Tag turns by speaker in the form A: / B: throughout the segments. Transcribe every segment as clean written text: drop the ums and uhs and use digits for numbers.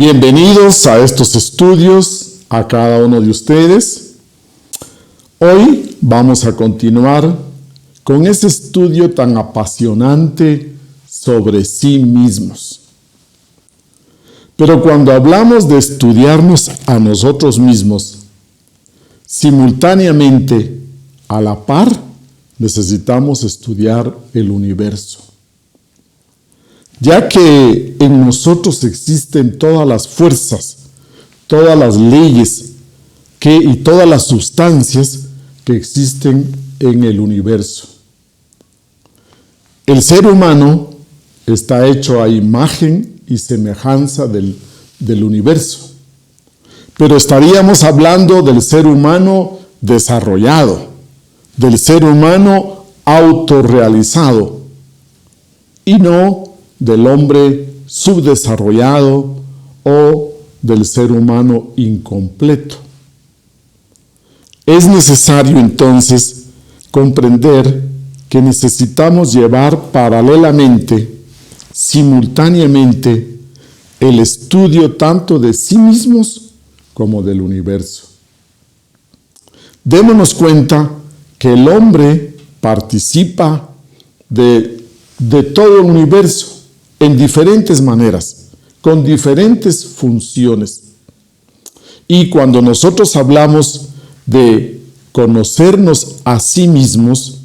A: Bienvenidos a estos estudios, a cada uno de ustedes. Hoy vamos a continuar con ese estudio tan apasionante sobre sí mismos. Pero cuando hablamos de estudiarnos a nosotros mismos, simultáneamente, a la par, necesitamos estudiar el universo. Ya que en nosotros existen todas las fuerzas, todas las leyes y todas las sustancias que existen en el universo. El ser humano está hecho a imagen y semejanza del universo, pero estaríamos hablando del ser humano desarrollado, del ser humano autorrealizado, y no del hombre subdesarrollado o del ser humano incompleto. Es necesario entonces comprender que necesitamos llevar paralelamente, simultáneamente, el estudio tanto de sí mismos como del universo. Démonos cuenta que el hombre participa de todo el universo en diferentes maneras, con diferentes funciones. Y cuando nosotros hablamos de conocernos a sí mismos,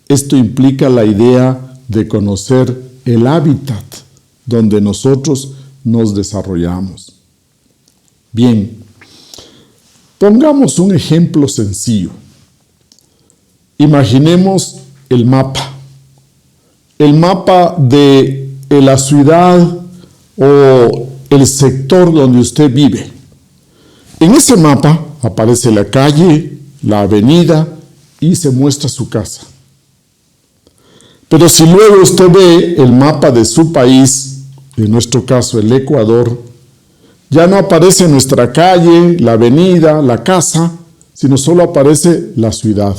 A: esto implica la idea de conocer el hábitat donde nosotros nos desarrollamos. Bien, pongamos un ejemplo sencillo. Imaginemos el mapa de la ciudad o el sector donde usted vive. En ese mapa aparece la calle, la avenida y se muestra su casa. Pero si luego usted ve el mapa de su país, en nuestro caso el Ecuador, ya no aparece nuestra calle, la avenida, la casa, sino solo aparece la ciudad.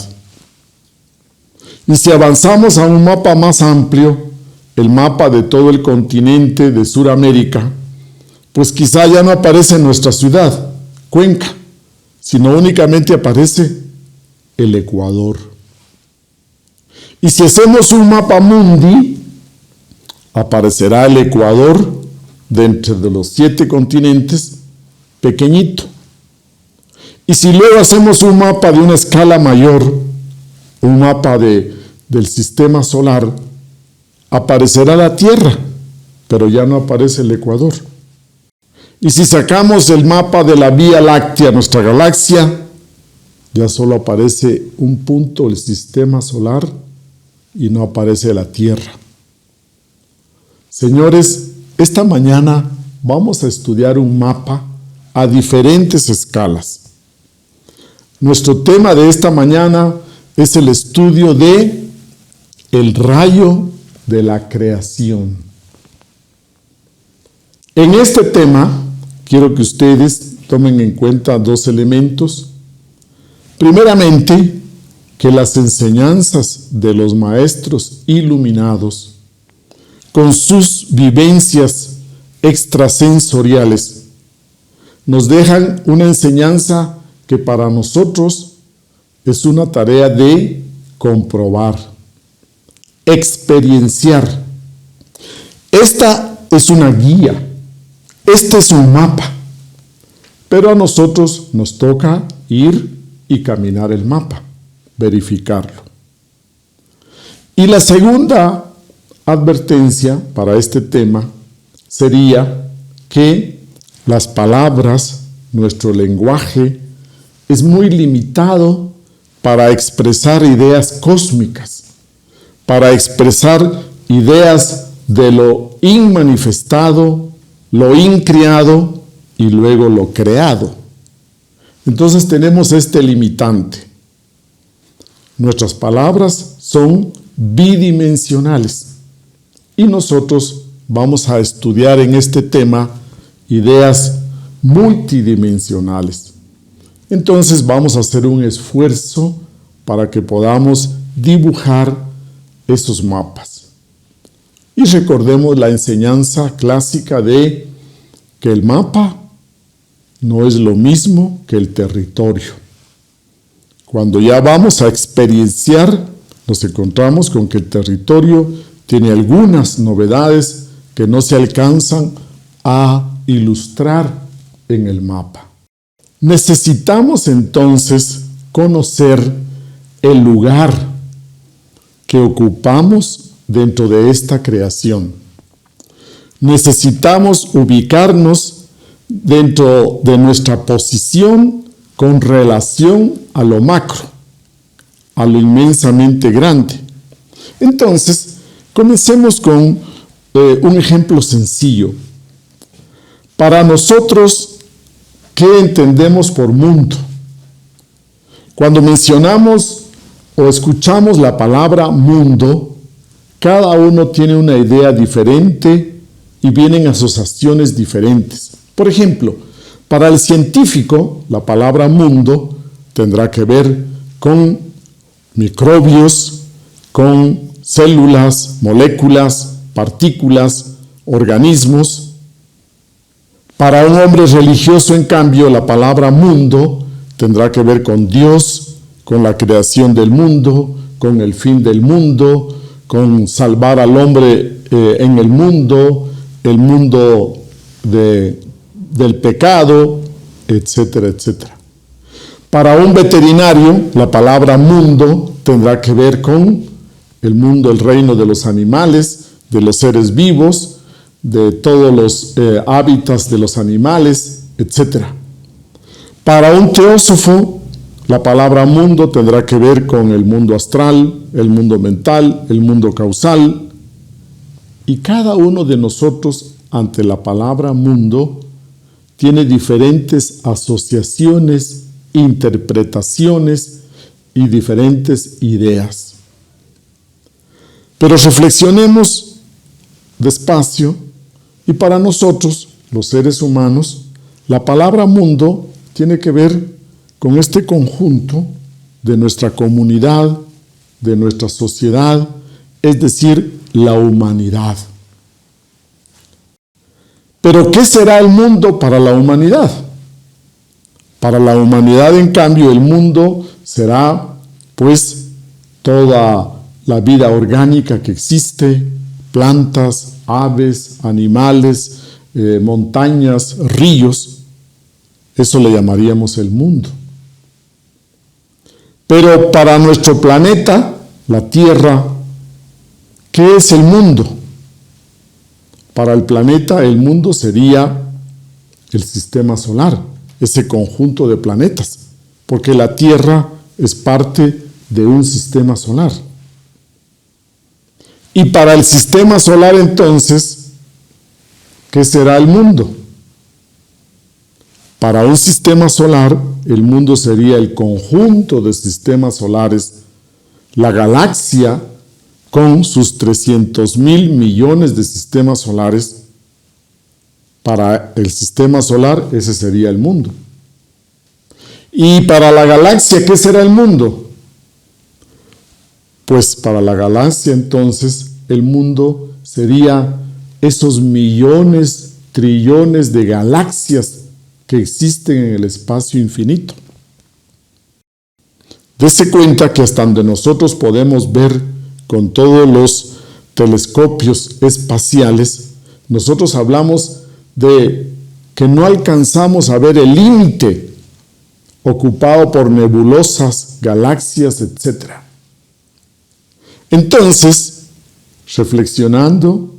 A: Y si avanzamos a un mapa más amplio, el mapa de todo el continente de Sudamérica, pues quizá ya no aparece nuestra ciudad, Cuenca, sino únicamente aparece el Ecuador. Y si hacemos un mapa mundi, aparecerá el Ecuador dentro de los 7 continentes, pequeñito. Y si luego hacemos un mapa de una escala mayor, un mapa del sistema solar, aparecerá la Tierra, pero ya no aparece el Ecuador. Y si sacamos el mapa de la Vía Láctea, nuestra galaxia, ya solo aparece un punto del sistema solar y no aparece la Tierra. Señores, esta mañana vamos a estudiar un mapa a diferentes escalas. Nuestro tema de esta mañana es el estudio de el rayo de la creación. En este tema, quiero que ustedes tomen en cuenta 2 elementos. Primeramente, que las enseñanzas de los maestros iluminados, con sus vivencias extrasensoriales, nos dejan una enseñanza que para nosotros es una tarea de comprobar, experienciar. Esta es una guía, este es un mapa, pero a nosotros nos toca ir y caminar el mapa, verificarlo. Y la segunda advertencia para este tema sería que las palabras, nuestro lenguaje, es muy limitado para expresar ideas cósmicas, para expresar ideas de lo inmanifestado, lo increado y luego lo creado. Entonces tenemos este limitante. Nuestras palabras son bidimensionales y nosotros vamos a estudiar en este tema ideas multidimensionales. Entonces vamos a hacer un esfuerzo para que podamos dibujar esos mapas. Y recordemos la enseñanza clásica de que el mapa no es lo mismo que el territorio. Cuando ya vamos a experienciar, nos encontramos con que el territorio tiene algunas novedades que no se alcanzan a ilustrar en el mapa. Necesitamos entonces conocer el lugar que ocupamos dentro de esta creación. Necesitamos ubicarnos dentro de nuestra posición con relación a lo macro, a lo inmensamente grande. Entonces, comencemos con un ejemplo sencillo. Para nosotros, ¿qué entendemos por mundo? Cuando mencionamos o escuchamos la palabra mundo, cada uno tiene una idea diferente y vienen asociaciones diferentes. Por ejemplo, para el científico, la palabra mundo tendrá que ver con microbios, con células, moléculas, partículas, organismos. Para un hombre religioso, en cambio, la palabra mundo tendrá que ver con Dios, con la creación del mundo, con el fin del mundo, con salvar al hombre en el mundo del pecado, etcétera, etcétera. Para un veterinario, la palabra mundo tendrá que ver con el mundo, el reino de los animales, de los seres vivos, de todos los hábitats de los animales, etcétera. Para un teósofo, la palabra mundo tendrá que ver con el mundo astral, el mundo mental, el mundo causal. Y cada uno de nosotros, ante la palabra mundo, tiene diferentes asociaciones, interpretaciones y diferentes ideas. Pero reflexionemos despacio y para nosotros, los seres humanos, la palabra mundo tiene que ver con este conjunto de nuestra comunidad, de nuestra sociedad, es decir, la humanidad. Pero ¿qué será el mundo para la humanidad? Para la humanidad, en cambio, el mundo será, pues, toda la vida orgánica que existe, plantas, aves, animales, montañas, ríos. Eso le llamaríamos el mundo. Pero para nuestro planeta, la Tierra, ¿qué es el mundo? Para el planeta, el mundo sería el sistema solar, ese conjunto de planetas, porque la Tierra es parte de un sistema solar. Y para el sistema solar, entonces, ¿qué será el mundo? Para un sistema solar, el mundo sería el conjunto de sistemas solares, la galaxia con sus 300,000 millones de sistemas solares. Para el sistema solar, ese sería el mundo. Y para la galaxia, ¿qué será el mundo? Pues para la galaxia, entonces, el mundo sería esos millones, trillones de galaxias que existen en el espacio infinito. Dese cuenta que hasta donde nosotros podemos ver con todos los telescopios espaciales, nosotros hablamos de que no alcanzamos a ver el límite ocupado por nebulosas, galaxias, etc. Entonces, reflexionando,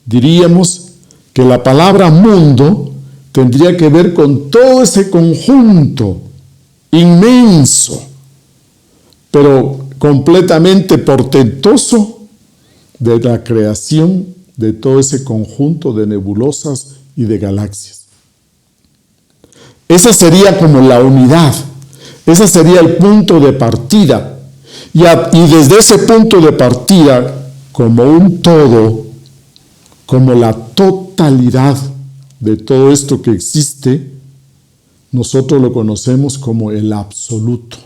A: diríamos que la palabra mundo tendría que ver con todo ese conjunto inmenso, pero completamente portentoso de la creación de todo ese conjunto de nebulosas y de galaxias. Esa sería como la unidad, ese sería el punto de partida. Y desde ese punto de partida, como un todo, como la totalidad de todo esto que existe, nosotros lo conocemos como el absoluto.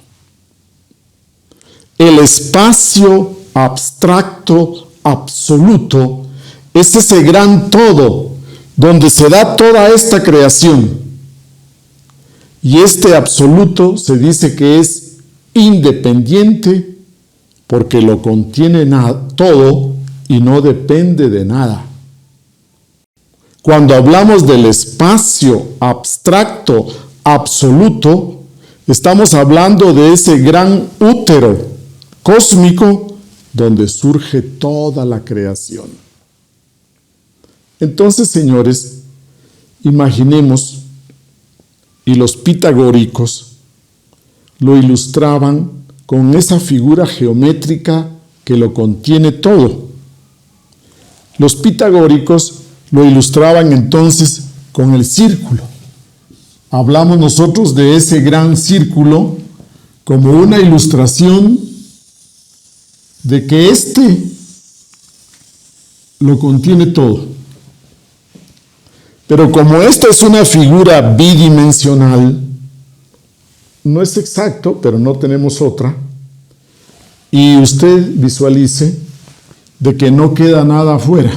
A: El espacio abstracto absoluto es ese gran todo donde se da toda esta creación. Y este absoluto se dice que es independiente porque lo contiene todo y no depende de nada. Cuando hablamos del espacio abstracto absoluto, estamos hablando de ese gran útero cósmico donde surge toda la creación. Entonces, señores, imaginemos, y los pitagóricos lo ilustraban con esa figura geométrica que lo contiene todo. Los pitagóricos lo ilustraban entonces con el círculo. Hablamos nosotros de ese gran círculo como una ilustración de que éste lo contiene todo. Pero como esta es una figura bidimensional, no es exacto, pero no tenemos otra, y usted visualice de que no queda nada afuera,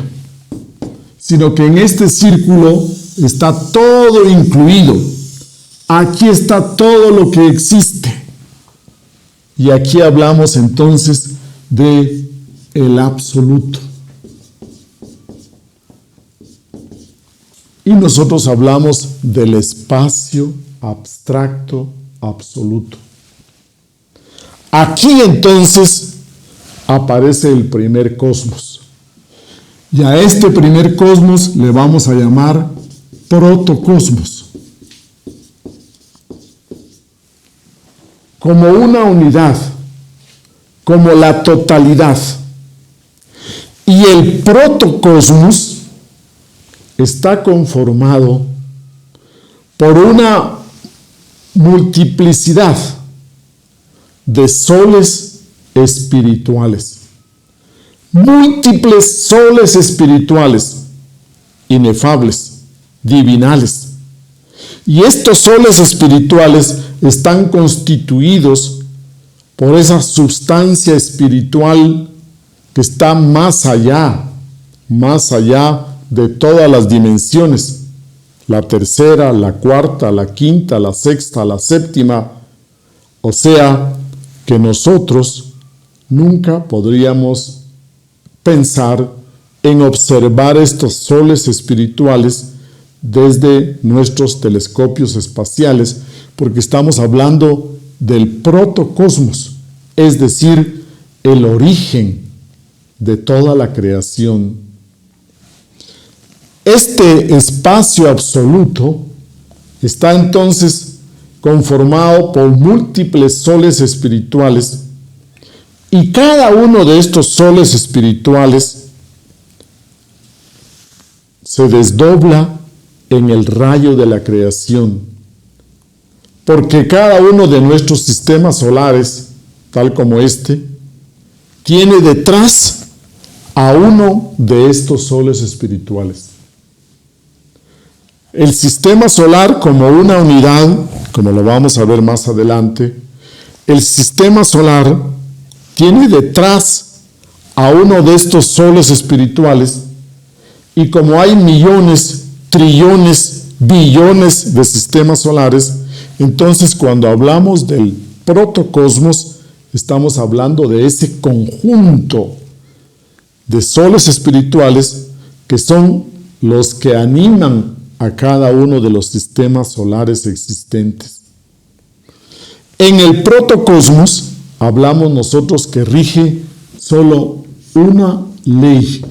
A: sino que en este círculo está todo incluido. Aquí está todo lo que existe. Y aquí hablamos entonces de el absoluto. Y nosotros hablamos del espacio abstracto absoluto. Aquí entonces aparece el primer cosmos. Y a este primer cosmos le vamos a llamar protocosmos. Como una unidad, como la totalidad. Y el protocosmos está conformado por una multiplicidad de soles espirituales. Múltiples soles espirituales, inefables, divinales. Y estos soles espirituales están constituidos por esa sustancia espiritual que está más allá de todas las dimensiones, la tercera, la cuarta, la quinta, la sexta, la séptima, o sea, que nosotros nunca podríamos pensar en observar estos soles espirituales desde nuestros telescopios espaciales, porque estamos hablando del protocosmos, es decir, el origen de toda la creación. Este espacio absoluto está entonces conformado por múltiples soles espirituales y cada uno de estos soles espirituales se desdobla en el rayo de la creación, porque cada uno de nuestros sistemas solares, tal como este, tiene detrás a uno de estos soles espirituales. El sistema solar como una unidad, como lo vamos a ver más adelante, el sistema solar tiene detrás a uno de estos soles espirituales, y como hay millones, trillones, billones de sistemas solares, entonces cuando hablamos del protocosmos, estamos hablando de ese conjunto de soles espirituales que son los que animan a cada uno de los sistemas solares existentes. En el protocosmos hablamos nosotros que rige solo una ley.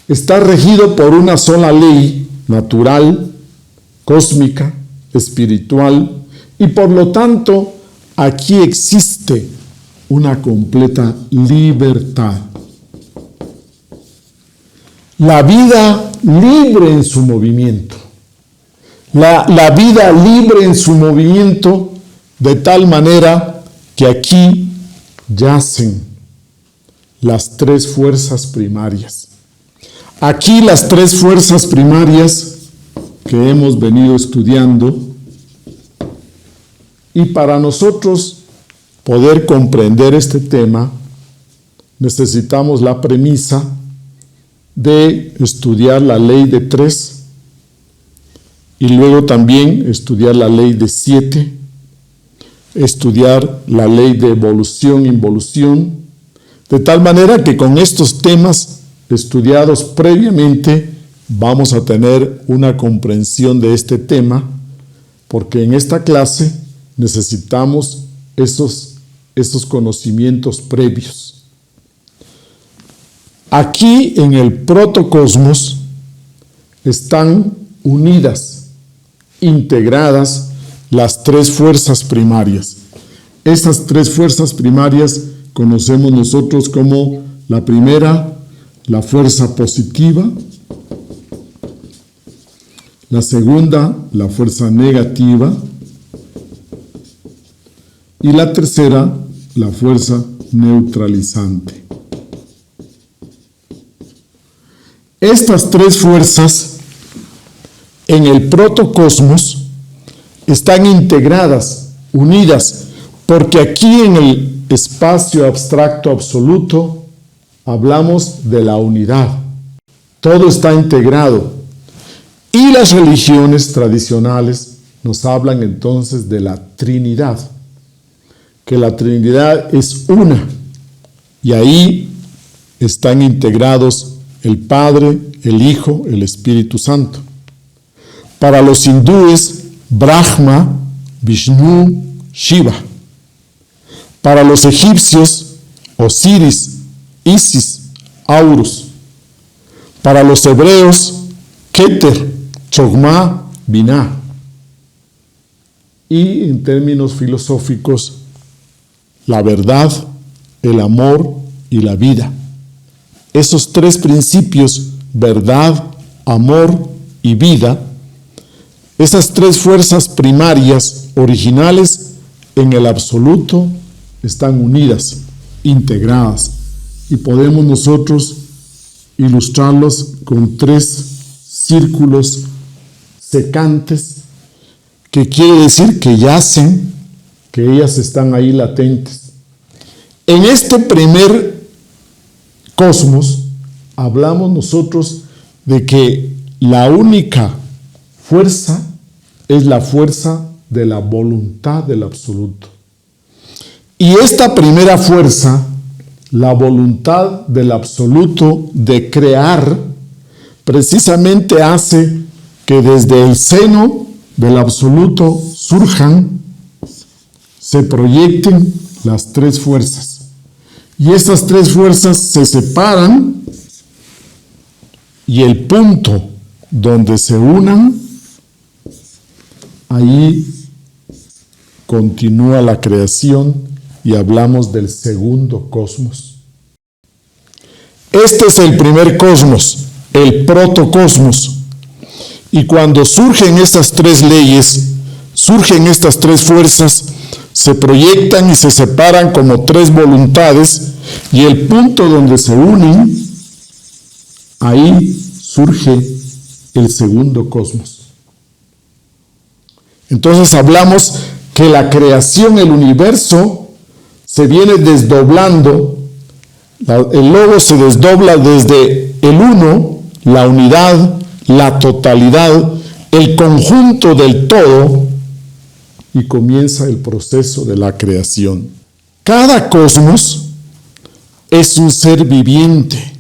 A: Está regido por una sola ley natural, cósmica, espiritual, y por lo tanto aquí existe una completa libertad. La vida libre en su movimiento. La vida libre en su movimiento de tal manera que aquí yacen las tres fuerzas primarias. Aquí las tres fuerzas primarias que hemos venido estudiando, y para nosotros poder comprender este tema necesitamos la premisa de estudiar la ley de 3 y luego también estudiar la ley de 7, estudiar la ley de evolución-involución, de tal manera que con estos temas estudiados previamente vamos a tener una comprensión de este tema, porque en esta clase necesitamos esos conocimientos previos. Aquí en el protocosmos están unidas, integradas las 3 fuerzas primarias. Estas 3 fuerzas primarias conocemos nosotros como la primera, la fuerza positiva, la segunda, la fuerza negativa, y la tercera, la fuerza neutralizante. Estas 3 fuerzas en el protocosmos están integradas, unidas, porque aquí en el espacio abstracto absoluto hablamos de la unidad. Todo está integrado. Y las religiones tradicionales nos hablan entonces de la Trinidad, que la Trinidad es una, y ahí están integrados el Padre, el Hijo, el Espíritu Santo. Para los hindúes, Brahma, Vishnu, Shiva. Para los egipcios, Osiris, Isis, Horus. Para los hebreos, Keter, Chogma, Binah. Y en términos filosóficos, la verdad, el amor y la vida. Esos 3 principios, verdad, amor y vida, esas 3 fuerzas primarias originales en el absoluto están unidas, integradas, y podemos nosotros ilustrarlos con 3 círculos secantes, que quiere decir que yacen, que ellas están ahí latentes. En este primer cosmos hablamos nosotros de que la única fuerza es la fuerza de la voluntad del absoluto. Y esta primera fuerza, la voluntad del absoluto de crear, precisamente hace que desde el seno del absoluto surjan, se proyecten las 3 fuerzas. Y estas 3 fuerzas se separan y el punto donde se unan, ahí continúa la creación y hablamos del segundo cosmos. Este es el primer cosmos, el protocosmos. Y cuando surgen estas 3 leyes, surgen estas 3 fuerzas, se proyectan y se separan como 3 voluntades, y el punto donde se unen, ahí surge el segundo cosmos. Entonces hablamos que la creación, el universo, se viene desdoblando, el logo se desdobla desde el uno, la unidad, la totalidad, el conjunto del todo, y comienza el proceso de la creación. Cada cosmos es un ser viviente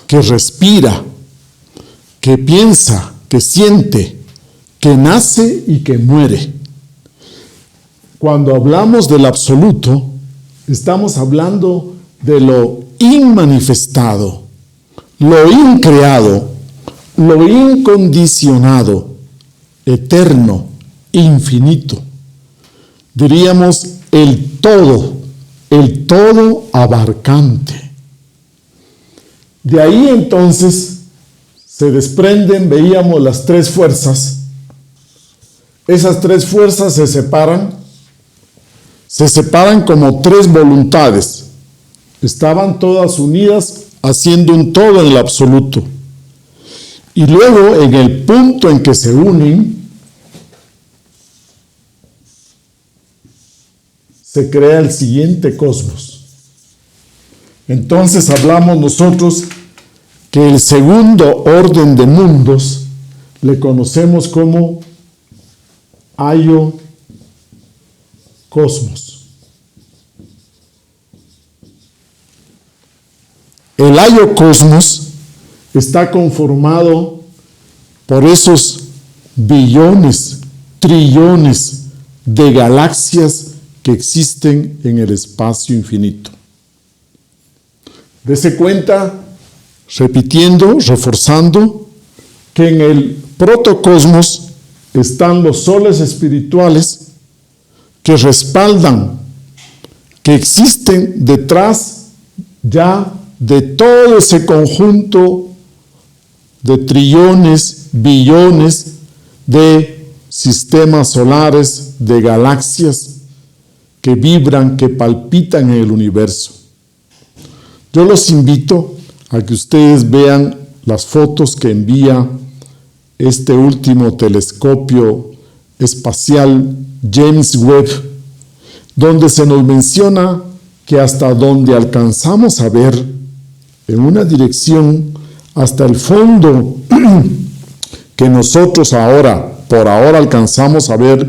A: que respira, que piensa, que siente, que nace y que muere. Cuando hablamos del absoluto, estamos hablando de lo inmanifestado, lo increado, lo incondicionado, eterno, infinito. Diríamos el todo abarcante. De ahí entonces se desprenden, veíamos las 3 fuerzas. Esas 3 fuerzas se separan como 3 voluntades. Estaban todas unidas haciendo un todo en el absoluto. Y luego, en el punto en que se unen, se crea el siguiente cosmos. Entonces hablamos nosotros que el segundo orden de mundos le conocemos como aiocosmos. El aiocosmos está conformado por esos billones, trillones de galaxias que existen en el espacio infinito. Dese cuenta, repitiendo, reforzando, que en el protocosmos están los soles espirituales que respaldan, que existen detrás ya de todo ese conjunto de trillones, billones de sistemas solares, de galaxias que vibran, que palpitan en el universo. Yo los invito a que ustedes vean las fotos que envía este último telescopio espacial James Webb, donde se nos menciona que hasta donde alcanzamos a ver en una dirección, hasta el fondo que nosotros por ahora alcanzamos a ver,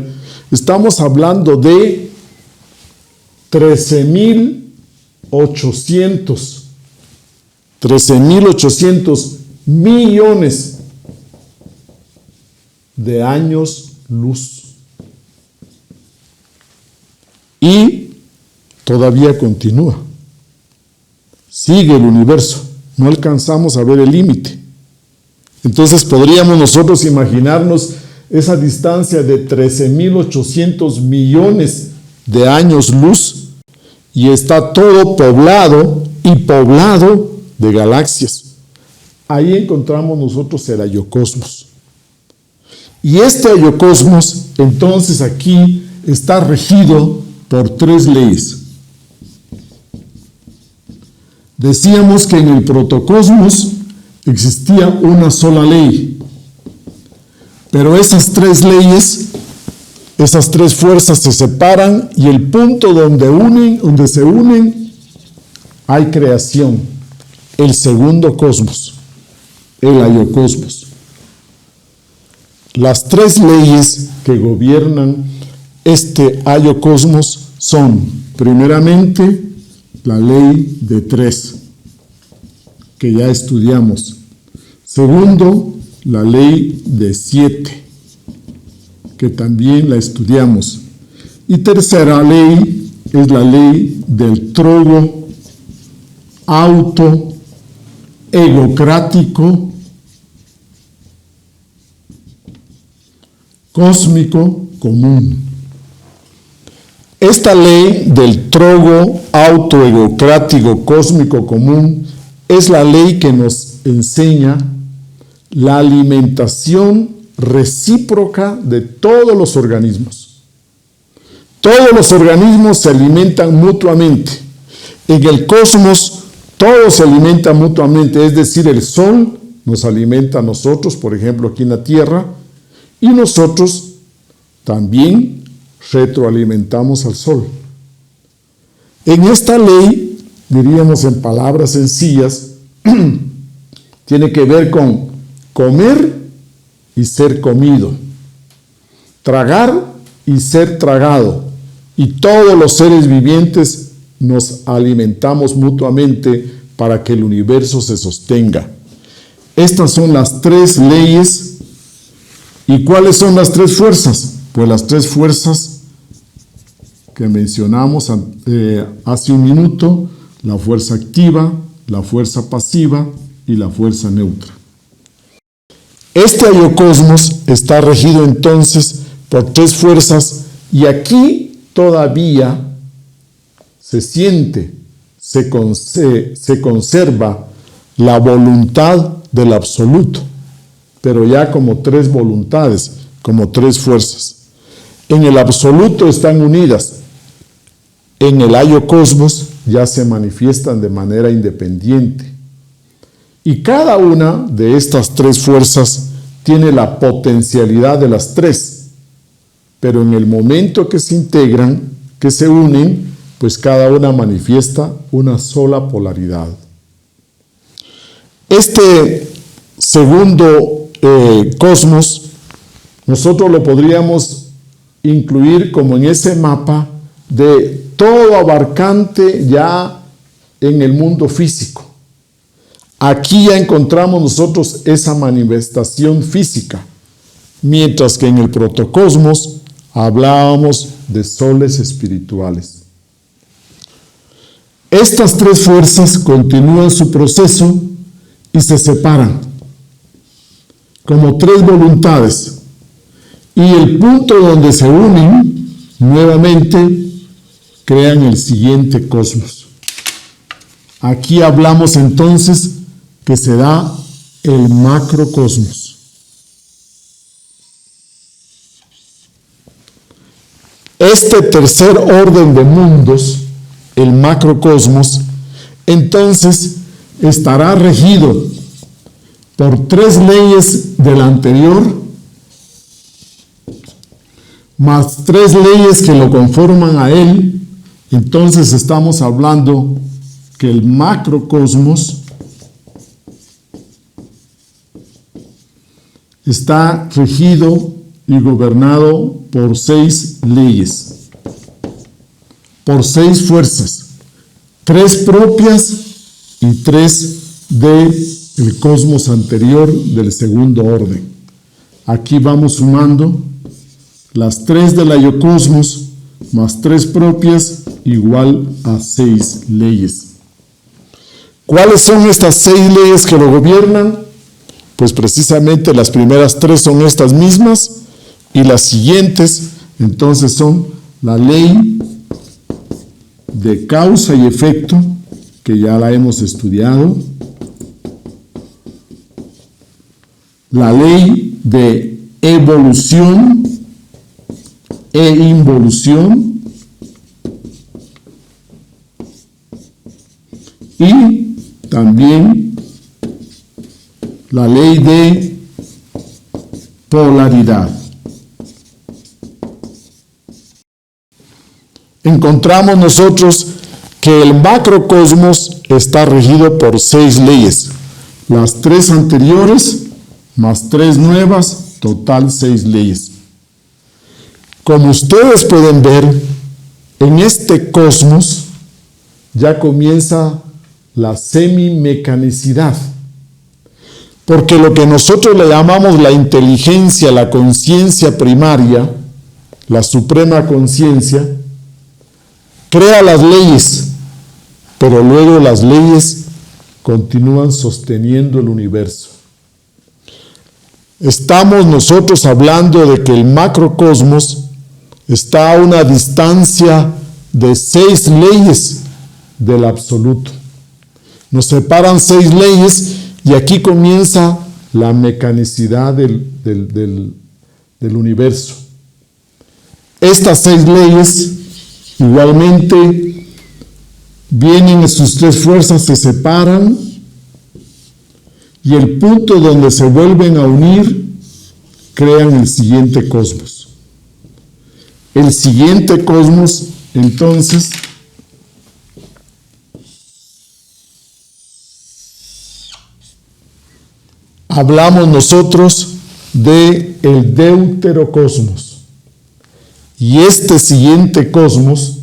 A: estamos hablando de 13.800 millones de años luz. Y todavía continúa. Sigue el universo. No alcanzamos a ver el límite. Entonces podríamos nosotros imaginarnos esa distancia de 13.800 millones de años luz y está todo poblado de galaxias. Ahí encontramos nosotros el aiocosmos. Y este aiocosmos, entonces aquí está regido por 3 leyes. Decíamos que en el protocosmos existía una sola ley, pero esas 3 leyes, esas 3 fuerzas se separan y el punto donde se unen, hay creación, el segundo cosmos, el aiocosmos. Las 3 leyes que gobiernan este aiocosmos son, primeramente, la ley de 3, que ya estudiamos. Segundo, la ley de 7, que también la estudiamos. Y tercera ley es la ley del trogo auto-egocrático cósmico común. Esta ley del trogo autoegocrático cósmico común es la ley que nos enseña la alimentación recíproca de todos los organismos. Todos los organismos se alimentan mutuamente. En el cosmos todos se alimentan mutuamente, es decir, el Sol nos alimenta a nosotros, por ejemplo aquí en la Tierra, y nosotros también retroalimentamos al Sol. En esta ley, diríamos en palabras sencillas, tiene que ver con comer y ser comido, tragar y ser tragado, y todos los seres vivientes nos alimentamos mutuamente para que el universo se sostenga. Estas son las 3 leyes. ¿Y cuáles son las 3 fuerzas? Pues las 3 fuerzas que mencionamos hace un minuto: la fuerza activa, la fuerza pasiva y la fuerza neutra. Este aiocosmos está regido entonces por 3 fuerzas y aquí todavía se siente, se conserva la voluntad del absoluto, pero ya como 3 voluntades, como 3 fuerzas. En el absoluto están unidas. En el aiocosmos ya se manifiestan de manera independiente. Y cada una de estas 3 fuerzas tiene la potencialidad de las 3, pero en el momento que se integran, que se unen, pues cada una manifiesta una sola polaridad. Este segundo cosmos, nosotros lo podríamos incluir como en ese mapa de todo abarcante ya en el mundo físico. Aquí ya encontramos nosotros esa manifestación física, mientras que en el protocosmos hablábamos de soles espirituales. Estas tres fuerzas continúan su proceso y se separan como tres voluntades, y el punto donde se unen nuevamente crean el siguiente cosmos. Aquí hablamos entonces que se da el macrocosmos. Este tercer orden de mundos, el macrocosmos, entonces estará regido por tres leyes del anterior, más tres leyes que lo conforman a él. Entonces estamos hablando que el macrocosmos está regido y gobernado por 6 leyes, por 6 fuerzas, 3 propias y 3 del cosmos anterior del segundo orden. Aquí vamos sumando las 3 del ayocosmos más 3 propias igual a 6 leyes. ¿Cuáles son estas 6 leyes que lo gobiernan? Pues precisamente las primeras 3 son estas mismas, y las siguientes entonces son la ley de causa y efecto, que ya la hemos estudiado, la ley de evolución e involución, y también la ley de polaridad. Encontramos nosotros que el macrocosmos está regido por 6 leyes, las 3 anteriores más 3 nuevas, total 6 leyes. Como ustedes pueden ver, en este cosmos ya comienza la semimecanicidad, porque lo que nosotros le llamamos la inteligencia, la conciencia primaria, la suprema conciencia, crea las leyes, pero luego las leyes continúan sosteniendo el universo. Estamos nosotros hablando de que el macrocosmos está a una distancia de 6 leyes del absoluto. Nos separan 6 leyes y aquí comienza la mecanicidad del universo. Estas 6 leyes igualmente vienen en sus 3 fuerzas, se separan, y el punto donde se vuelven a unir crean el siguiente cosmos. El siguiente cosmos, entonces, hablamos nosotros de el deuterocosmos. Y este siguiente cosmos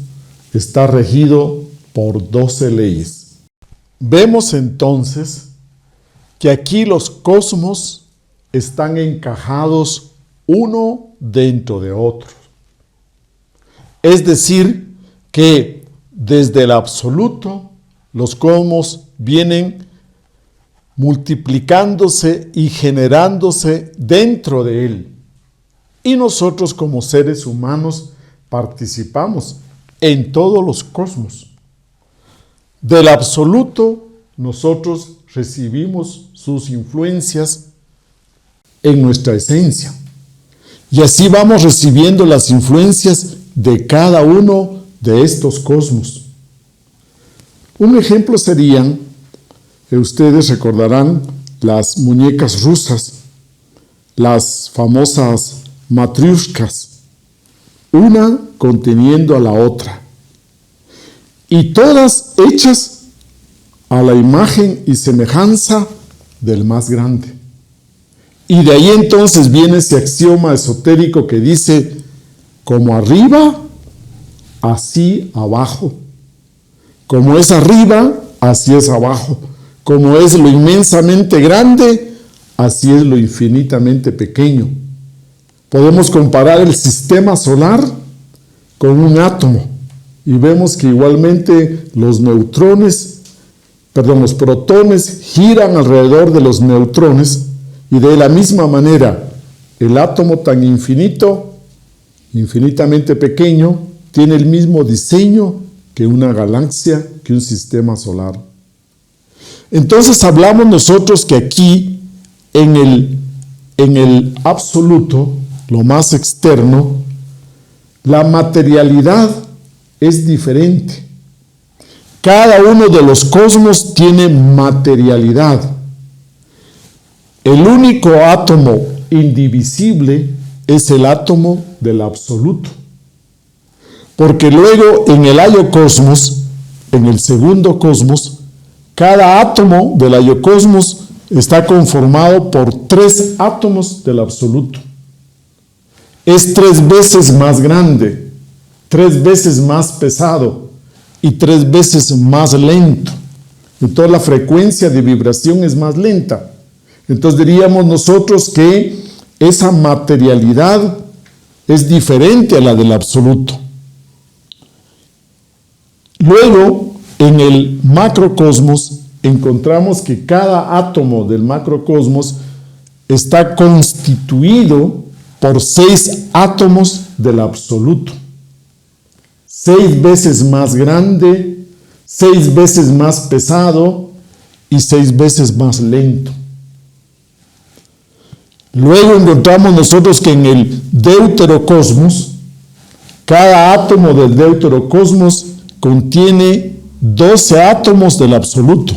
A: está regido por 12 leyes. Vemos entonces que aquí los cosmos están encajados uno dentro de otro. Es decir, que desde el absoluto los cosmos vienen multiplicándose y generándose dentro de él. Y nosotros como seres humanos participamos en todos los cosmos. Del absoluto nosotros recibimos sus influencias en nuestra esencia. Y así vamos recibiendo las influencias de cada uno de estos cosmos. Un ejemplo serían, ustedes recordarán, las muñecas rusas, las famosas matriushkas, una conteniendo a la otra, y todas hechas a la imagen y semejanza del más grande. Y de ahí entonces viene ese axioma esotérico que dice, como arriba, así abajo. Como es arriba, así es abajo. Como es lo inmensamente grande, así es lo infinitamente pequeño. Podemos comparar el sistema solar con un átomo y vemos que igualmente los protones giran alrededor de los neutrones, y de la misma manera el átomo tan infinitamente pequeño, tiene el mismo diseño que una galaxia, que un sistema solar. Entonces hablamos nosotros que aquí en el absoluto, lo más externo, la materialidad es diferente. Cada uno de los cosmos tiene materialidad. El único átomo indivisible es el átomo del absoluto. Porque luego en el aiocosmos, en el segundo cosmos, cada átomo del aiocosmos está conformado por 3 átomos del absoluto. Es 3 veces más grande, 3 veces más pesado y 3 veces más lento. Entonces la frecuencia de vibración es más lenta. Entonces diríamos nosotros que esa materialidad es diferente a la del absoluto. Luego, en el macrocosmos, encontramos que cada átomo del macrocosmos está constituido por 6 átomos del absoluto. 6 veces más grande, 6 veces más pesado y 6 veces más lento. Luego encontramos nosotros que en el deuterocosmos, cada átomo del deuterocosmos contiene 12 átomos del absoluto.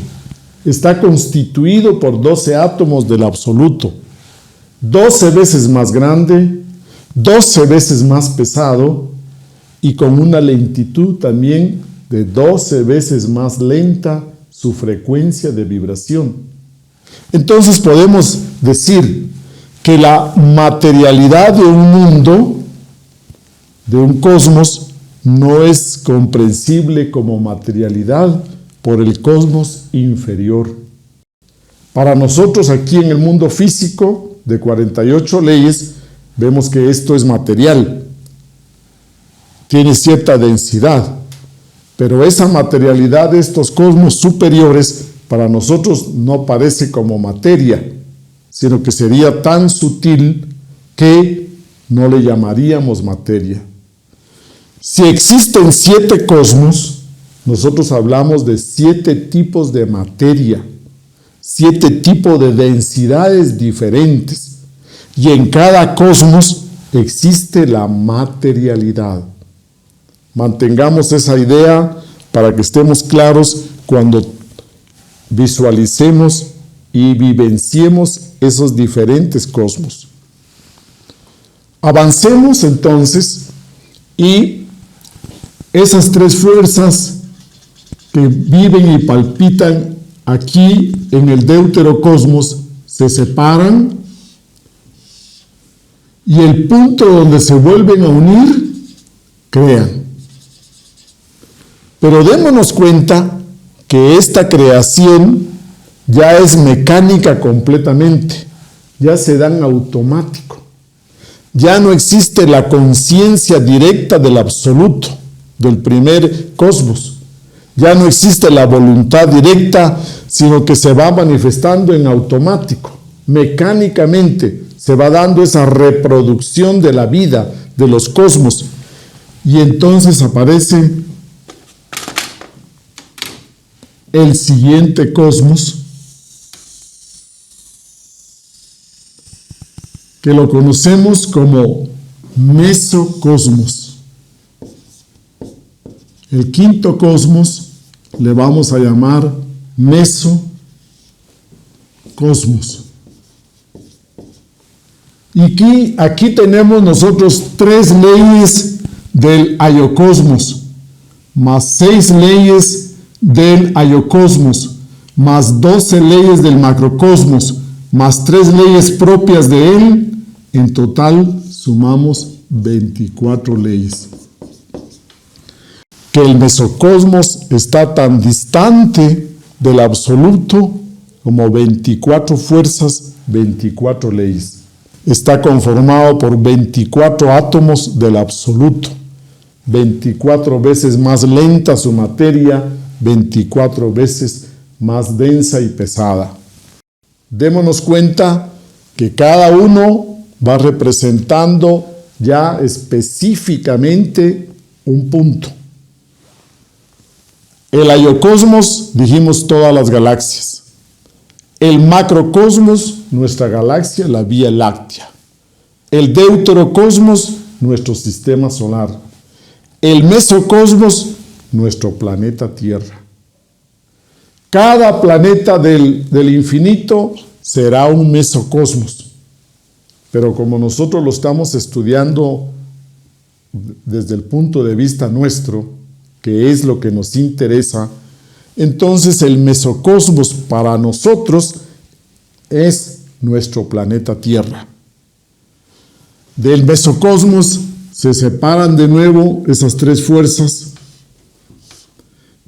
A: Está constituido por 12 átomos del absoluto. 12 veces más grande, 12 veces más pesado y con una lentitud también de 12 veces más lenta su frecuencia de vibración. Entonces podemos decir que la materialidad de un mundo, de un cosmos, no es comprensible como materialidad por el cosmos inferior. Para nosotros aquí en el mundo físico de 48 leyes, vemos que esto es material, tiene cierta densidad, pero esa materialidad de estos cosmos superiores para nosotros no parece como materia, sino que sería tan sutil que no le llamaríamos materia. Si existen 7 cosmos, nosotros hablamos de 7 tipos de materia, 7 tipos de densidades diferentes, y en cada cosmos existe la materialidad. Mantengamos esa idea para que estemos claros cuando visualicemos y vivenciemos esos diferentes cosmos. Avancemos entonces y esas 3 fuerzas que viven y palpitan aquí en el deuterocosmos se separan y el punto donde se vuelven a unir, crean. Pero démonos cuenta que esta creación ya es mecánica completamente, ya se da en automático. Ya no existe la conciencia directa del absoluto, del primer cosmos. Ya no existe la voluntad directa, sino que se va manifestando en automático. Mecánicamente se va dando esa reproducción de la vida, de los cosmos. Y entonces aparece el siguiente cosmos, que lo conocemos como mesocosmos. El quinto cosmos le vamos a llamar mesocosmos. Y aquí tenemos nosotros 3 leyes del aiocosmos, más 6 leyes del aiocosmos, más 12 leyes del macrocosmos, más 3 leyes propias de él, en total sumamos 24 leyes. Que el mesocosmos está tan distante del absoluto como 24 fuerzas, 24 leyes. Está conformado por 24 átomos del absoluto, 24 veces más lenta su materia, 24 veces más densa y pesada. Démonos cuenta que cada uno va representando ya específicamente un punto. El ayocosmos, dijimos todas las galaxias. El macrocosmos, nuestra galaxia, la Vía Láctea. El deuterocosmos, nuestro sistema solar. El mesocosmos, nuestro planeta Tierra. Cada planeta del infinito será un mesocosmos. Pero como nosotros lo estamos estudiando desde el punto de vista nuestro, que es lo que nos interesa, entonces el mesocosmos para nosotros es nuestro planeta Tierra. Del mesocosmos se separan de nuevo esas 3 fuerzas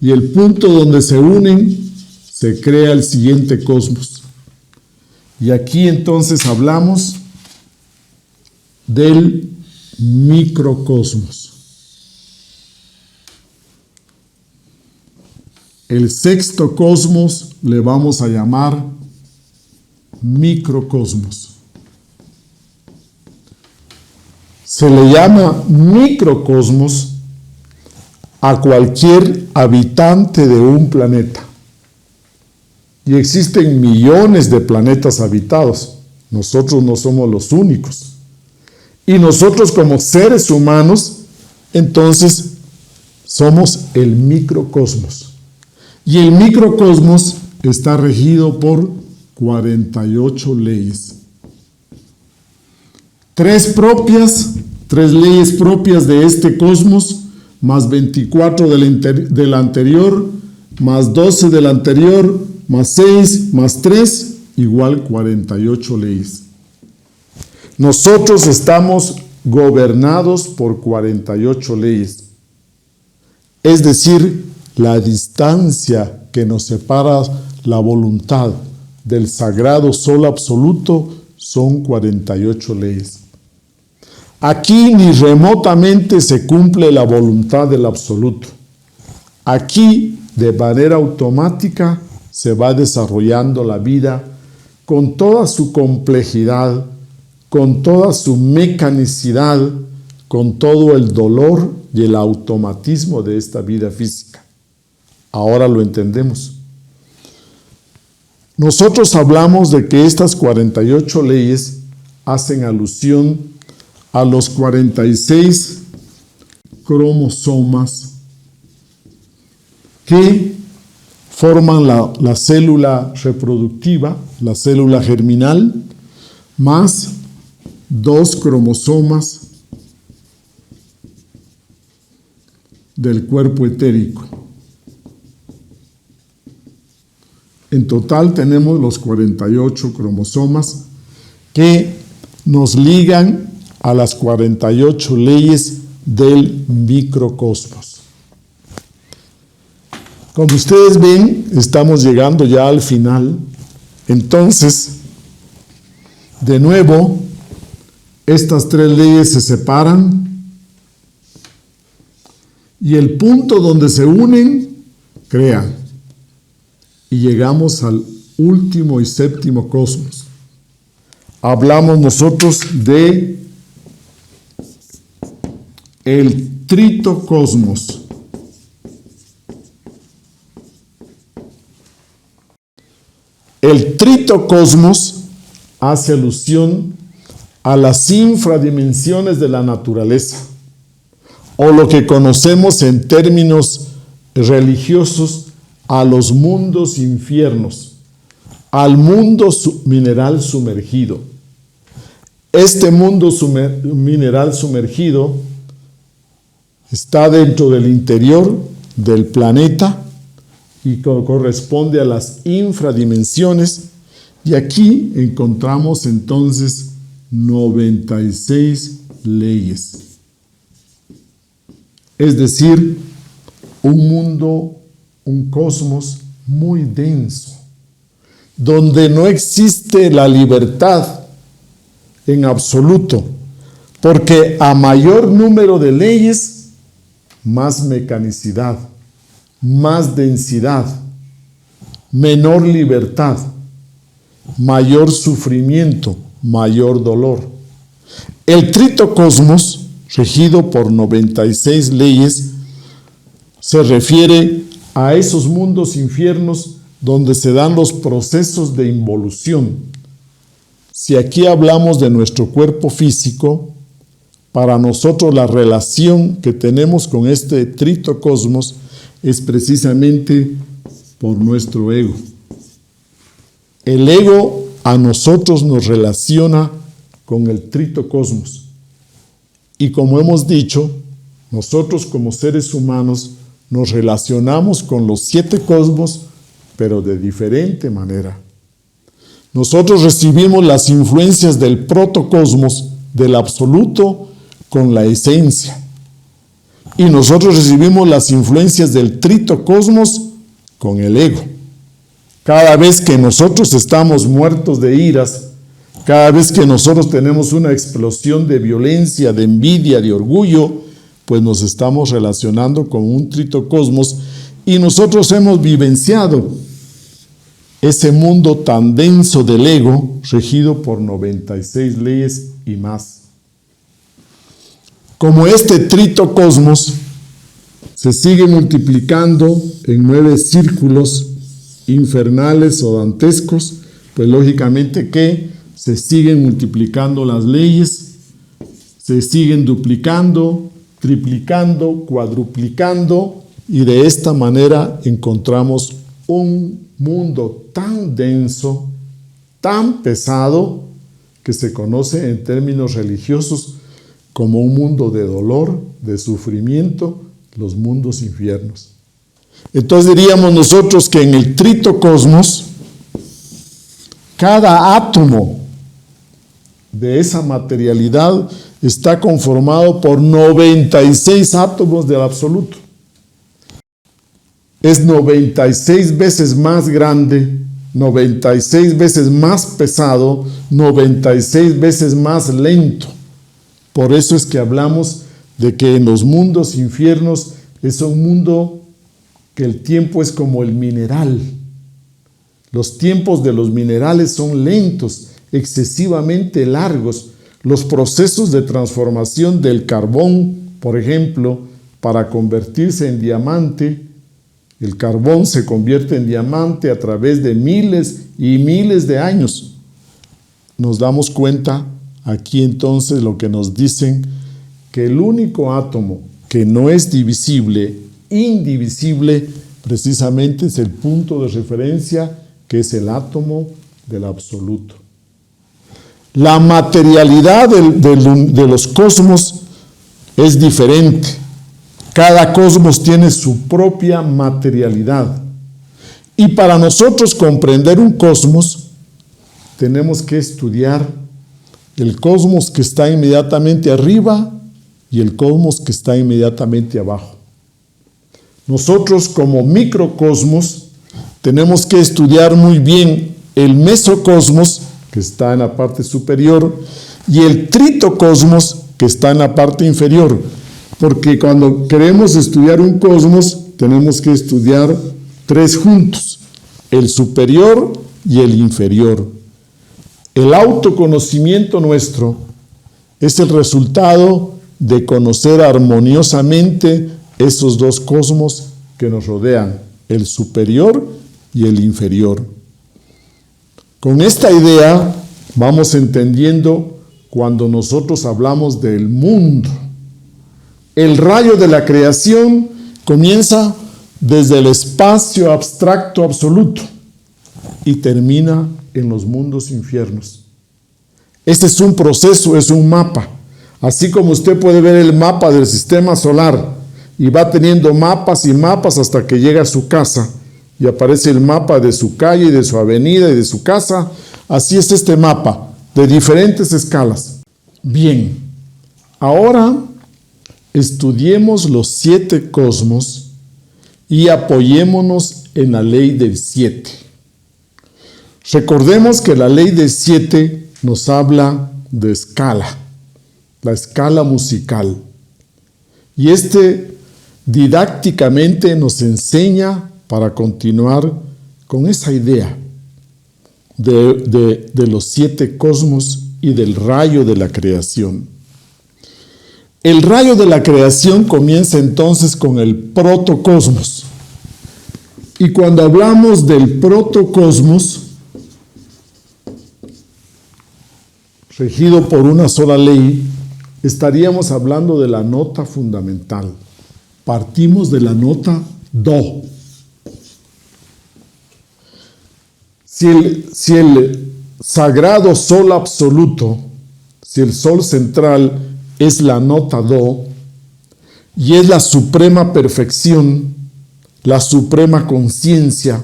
A: y el punto donde se unen se crea el siguiente cosmos. Y aquí entonces hablamos del microcosmos. El sexto cosmos le vamos a llamar microcosmos. Se le llama microcosmos a cualquier habitante de un planeta. Y existen millones de planetas habitados. Nosotros no somos los únicos. Y nosotros como seres humanos, entonces, somos el microcosmos. Y el microcosmos está regido por 48 leyes. 3 leyes propias de este cosmos, más 24 del anterior, más 12 del anterior, más 6, más 3, igual 48 leyes. Nosotros estamos gobernados por 48 leyes. Es decir, la distancia que nos separa la voluntad del sagrado sol absoluto son 48 leyes. Aquí ni remotamente se cumple la voluntad del absoluto. Aquí, de manera automática, se va desarrollando la vida con toda su complejidad, con toda su mecanicidad, con todo el dolor y el automatismo de esta vida física. Ahora lo entendemos. Nosotros hablamos de que estas 48 leyes hacen alusión a los 46 cromosomas que forman la célula reproductiva, la célula germinal, más 2 cromosomas del cuerpo etérico. En total tenemos los 48 cromosomas que nos ligan a las 48 leyes del microcosmos. Como ustedes ven, estamos llegando ya al final. Entonces, de nuevo, estas 3 leyes se separan y el punto donde se unen, crean. Y llegamos al último y séptimo cosmos. Hablamos nosotros de el tritocosmos. El tritocosmos hace alusión a las infradimensiones de la naturaleza, o lo que conocemos en términos religiosos, a los mundos infiernos, al mundo mineral sumergido. Este mundo mineral sumergido está dentro del interior del planeta y corresponde a las infradimensiones. Y aquí encontramos entonces 96 leyes. Es decir, un mundo, un cosmos muy denso, donde no existe la libertad en absoluto, porque a mayor número de leyes, más mecanicidad, más densidad, menor libertad, mayor sufrimiento, mayor dolor. El tritocosmos, regido por 96 leyes, se refiere a esos mundos infiernos donde se dan los procesos de involución. Si aquí hablamos de nuestro cuerpo físico, para nosotros la relación que tenemos con este tritocosmos es precisamente por nuestro ego. El ego a nosotros nos relaciona con el tritocosmos. Y como hemos dicho, nosotros como seres humanos nos relacionamos con los 7 cosmos, pero de diferente manera. Nosotros recibimos las influencias del protocosmos, del absoluto, con la esencia. Y nosotros recibimos las influencias del tritocosmos con el ego. Cada vez que nosotros estamos muertos de iras, cada vez que nosotros tenemos una explosión de violencia, de envidia, de orgullo, pues nos estamos relacionando con un tritocosmos y nosotros hemos vivenciado ese mundo tan denso del ego, regido por 96 leyes y más. Como este tritocosmos se sigue multiplicando en 9 círculos infernales o dantescos, pues lógicamente que se siguen multiplicando las leyes, se siguen duplicando, triplicando, cuadruplicando, y de esta manera encontramos un mundo tan denso, tan pesado, que se conoce en términos religiosos como un mundo de dolor, de sufrimiento, los mundos infiernos. Entonces diríamos nosotros que en el tritocosmos, cada átomo de esa materialidad está conformado por 96 átomos del absoluto. Es 96 veces más grande, 96 veces más pesado, 96 veces más lento. Por eso es que hablamos de que en los mundos infiernos es un mundo que el tiempo es como el mineral. Los tiempos de los minerales son lentos, excesivamente largos. Los procesos de transformación del carbón, por ejemplo, para convertirse en diamante, el carbón se convierte en diamante a través de miles y miles de años. Nos damos cuenta aquí entonces lo que nos dicen, que el único átomo que no es divisible, indivisible, precisamente es el punto de referencia, que es el átomo del absoluto. La materialidad de los cosmos es diferente. Cada cosmos tiene su propia materialidad. Y para nosotros comprender un cosmos, tenemos que estudiar el cosmos que está inmediatamente arriba y el cosmos que está inmediatamente abajo. Nosotros como microcosmos tenemos que estudiar muy bien el mesocosmos, que está en la parte superior, y el tritocosmos, que está en la parte inferior, porque cuando queremos estudiar un cosmos, tenemos que estudiar 3 juntos, el superior y el inferior. El autoconocimiento nuestro es el resultado de conocer armoniosamente esos 2 cosmos que nos rodean, el superior y el inferior. Con esta idea vamos entendiendo cuando nosotros hablamos del mundo. El rayo de la creación comienza desde el espacio abstracto absoluto y termina en los mundos infiernos. Este es un proceso, es un mapa. Así como usted puede ver el mapa del sistema solar y va teniendo mapas y mapas hasta que llega a su casa. y aparece el mapa de su calle, de su avenida y de su casa. Así es este mapa, de diferentes escalas. Bien, ahora estudiemos los 7 cosmos y apoyémonos en la ley del 7. Recordemos que la ley del 7 nos habla de escala, la escala musical. Y didácticamente nos enseña para continuar con esa idea de los 7 cosmos y del rayo de la creación. El rayo de la creación comienza entonces con el protocosmos. Y cuando hablamos del protocosmos, regido por una sola ley, estaríamos hablando de la nota fundamental. Partimos de la nota Do. Si el sagrado sol absoluto, si el sol central es la nota Do, y es la suprema perfección, la suprema conciencia,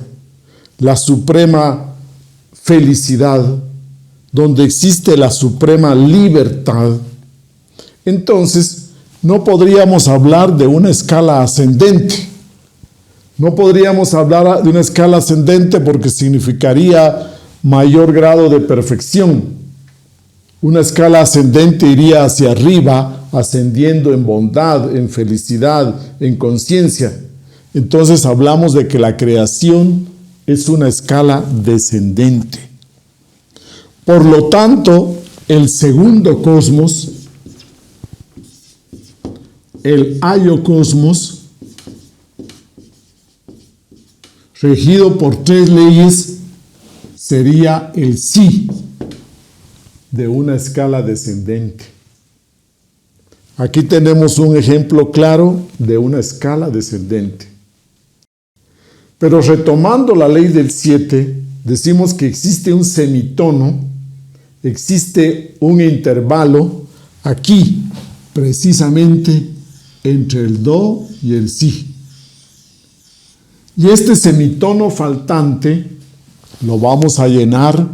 A: la suprema felicidad, donde existe la suprema libertad, entonces no podríamos hablar de una escala ascendente. No podríamos hablar de una escala ascendente porque significaría mayor grado de perfección. Una escala ascendente iría hacia arriba, ascendiendo en bondad, en felicidad, en conciencia. Entonces hablamos de que la creación es una escala descendente. Por lo tanto, el segundo cosmos, el aiocosmos, regido por 3 leyes, sería el Si de una escala descendente. Aquí tenemos un ejemplo claro de una escala descendente. Pero retomando la ley del 7, decimos que existe un semitono, existe un intervalo aquí, precisamente entre el Do y el Si. Y este semitono faltante lo vamos a llenar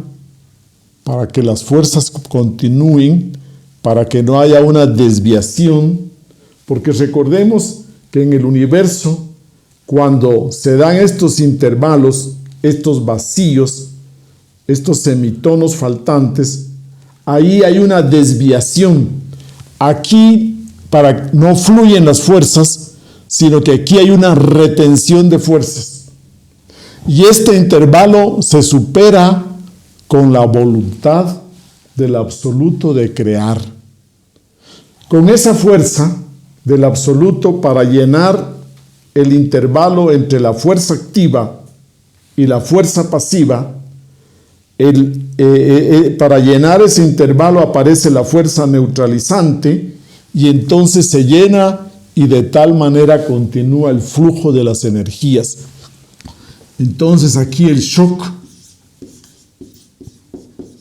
A: para que las fuerzas continúen, para que no haya una desviación, porque recordemos que en el universo, cuando se dan estos intervalos, estos vacíos, estos semitonos faltantes, ahí hay una desviación. Aquí no fluyen las fuerzas, sino que aquí hay una retención de fuerzas. Y este intervalo se supera con la voluntad del absoluto de crear. Con esa fuerza del absoluto para llenar el intervalo entre la fuerza activa y la fuerza pasiva, para llenar ese intervalo aparece la fuerza neutralizante y entonces se llena y de tal manera continúa el flujo de las energías. Entonces aquí el shock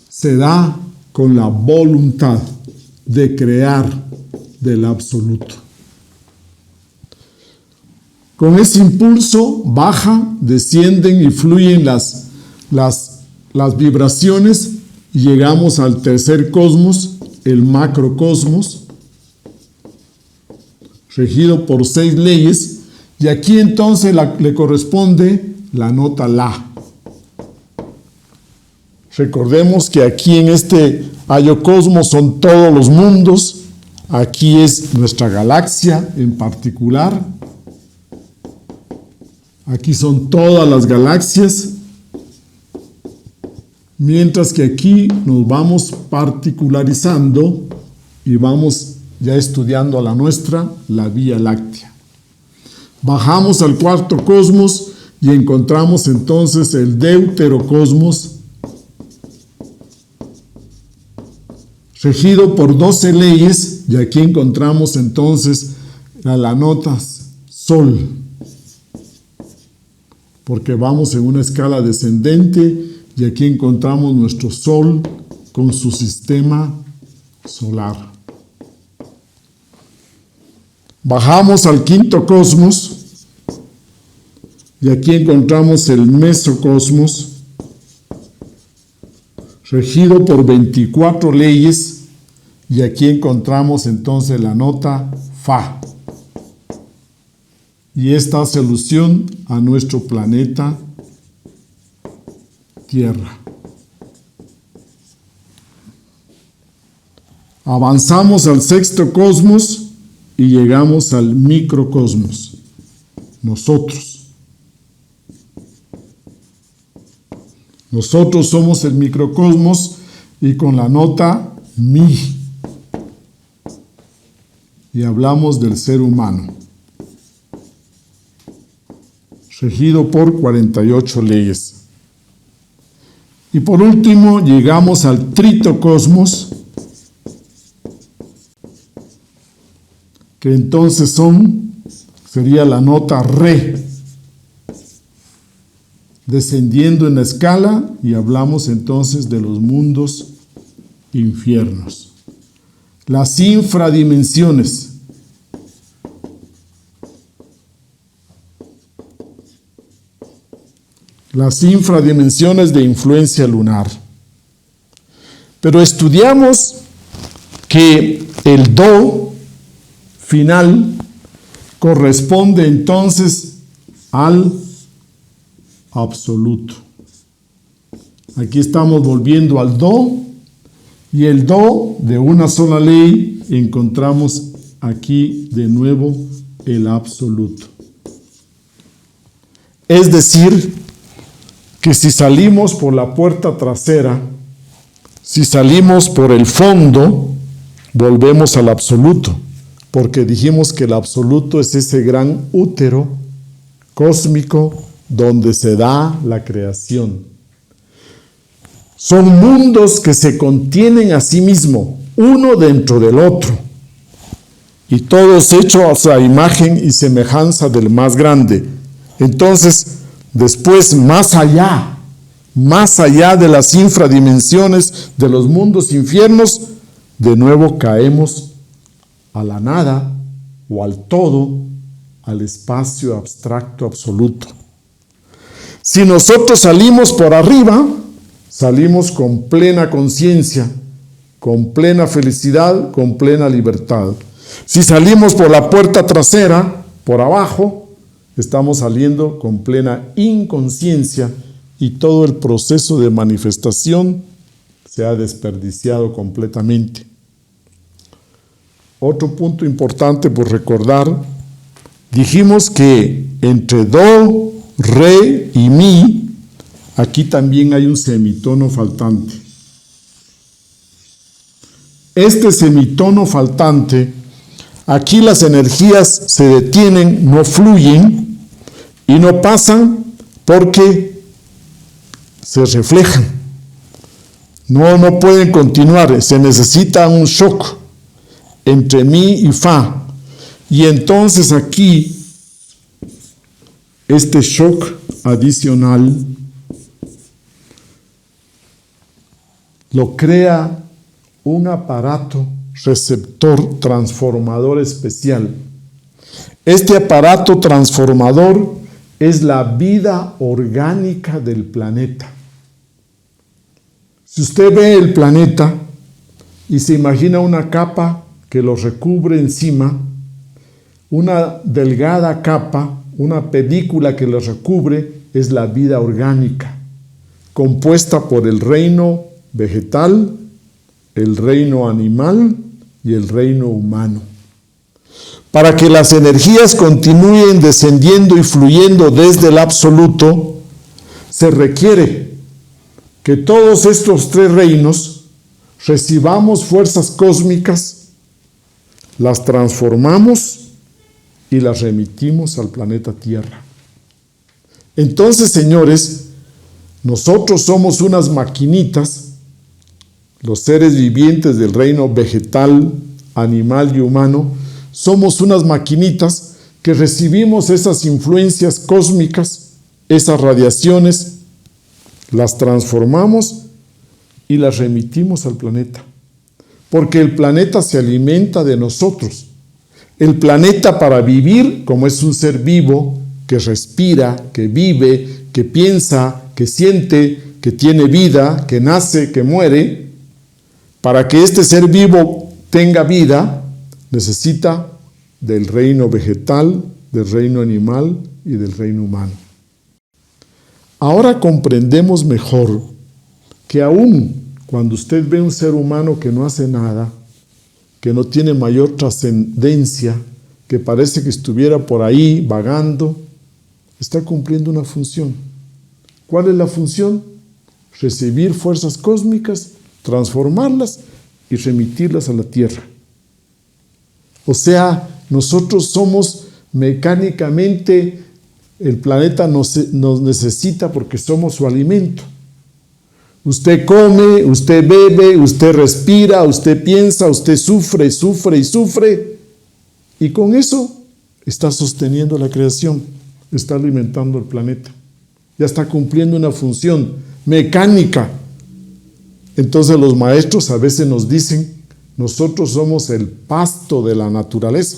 A: se da con la voluntad de crear del absoluto. Con ese impulso baja, descienden y fluyen las vibraciones y llegamos al tercer cosmos, el macrocosmos, regido por 6 leyes, y aquí entonces le corresponde la nota La. Recordemos que aquí en este aiocosmos son todos los mundos, aquí es nuestra galaxia en particular, aquí son todas las galaxias, mientras que aquí nos vamos particularizando y vamos ya estudiando a la nuestra, la Vía Láctea. Bajamos al cuarto cosmos y encontramos entonces el deuterocosmos, regido por 12 leyes, y aquí encontramos entonces la nota Sol, porque vamos en una escala descendente y aquí encontramos nuestro Sol con su sistema solar. Bajamos al quinto cosmos Y aquí encontramos el mesocosmos, regido por 24 leyes, y aquí encontramos entonces la nota Fa. Y esta hace alusión a nuestro planeta Tierra. Avanzamos al sexto cosmos y llegamos al microcosmos, nosotros. Nosotros somos el microcosmos y con la nota Mi. Y hablamos del ser humano, regido por 48 leyes. Y por último llegamos al tritocosmos, que entonces sería la nota Re, descendiendo en la escala, y hablamos entonces de los mundos infiernos. Las infradimensiones. Las infradimensiones de influencia lunar. Pero estudiamos que el Do final corresponde entonces al absoluto. Aquí estamos volviendo al Do, y el Do de una sola ley encontramos aquí de nuevo el absoluto. Es decir, que si salimos por la puerta trasera, si salimos por el fondo, volvemos al absoluto, porque dijimos que el absoluto es ese gran útero cósmico donde se da la creación. Son mundos que se contienen a sí mismos, uno dentro del otro, y todos hechos a imagen y semejanza del más grande. Entonces, después, más allá de las infradimensiones de los mundos infiernos, de nuevo caemos a la nada o al todo, al espacio abstracto absoluto. Si nosotros salimos por arriba, salimos con plena conciencia, con plena felicidad, con plena libertad. Si salimos por la puerta trasera, por abajo, estamos saliendo con plena inconsciencia y todo el proceso de manifestación se ha desperdiciado completamente. Otro punto importante por recordar, dijimos que entre Do, Re y Mi, aquí también hay un semitono faltante. Este semitono faltante, aquí las energías se detienen, no fluyen y no pasan porque se reflejan. No pueden continuar, se necesita un shock entre Mi y Fa. Y entonces aquí, este shock adicional lo crea un aparato receptor transformador especial. Este aparato transformador es la vida orgánica del planeta. Si usted ve el planeta y se imagina una capa que lo recubre encima, una delgada capa, una película que lo recubre, es la vida orgánica, compuesta por el reino vegetal, el reino animal y el reino humano. Para que las energías continúen descendiendo y fluyendo desde el absoluto, se requiere que todos estos tres reinos recibamos fuerzas cósmicas, las transformamos y las remitimos al planeta Tierra. Entonces, señores, nosotros somos unas maquinitas, los seres vivientes del reino vegetal, animal y humano, somos unas maquinitas que recibimos esas influencias cósmicas, esas radiaciones, las transformamos y las remitimos al planeta. Porque el planeta se alimenta de nosotros. El planeta, para vivir, como es un ser vivo que respira, que vive, que piensa, que siente, que tiene vida, que nace, que muere. Para que este ser vivo tenga vida, necesita del reino vegetal, del reino animal y del reino humano. Ahora comprendemos mejor que aún cuando usted ve un ser humano que no hace nada, que no tiene mayor trascendencia, que parece que estuviera por ahí vagando, está cumpliendo una función. ¿Cuál es la función? Recibir fuerzas cósmicas, transformarlas y remitirlas a la Tierra. O sea, nosotros somos mecánicamente, el planeta nos necesita porque somos su alimento. Usted come, usted bebe, usted respira, usted piensa, usted sufre, sufre y sufre. Y con eso está sosteniendo la creación, está alimentando el planeta. Ya está cumpliendo una función mecánica. Entonces los maestros a veces nos dicen, nosotros somos el pasto de la naturaleza.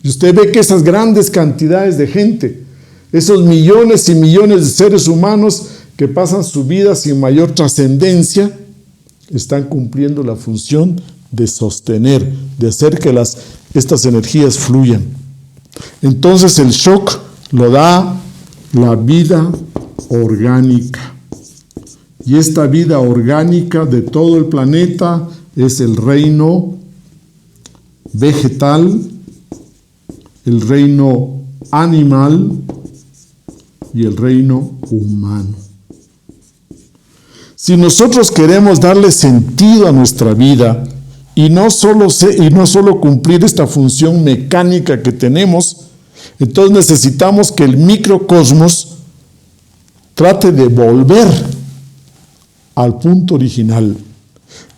A: Y usted ve que esas grandes cantidades de gente, esos millones y millones de seres humanos que pasan su vida sin mayor trascendencia, están cumpliendo la función de sostener, de hacer que estas energías fluyan. Entonces el shock lo da la vida orgánica. Y esta vida orgánica de todo el planeta es el reino vegetal, el reino animal y el reino humano. Si nosotros queremos darle sentido a nuestra vida y no solo cumplir esta función mecánica que tenemos, entonces necesitamos que el microcosmos trate de volver al punto original.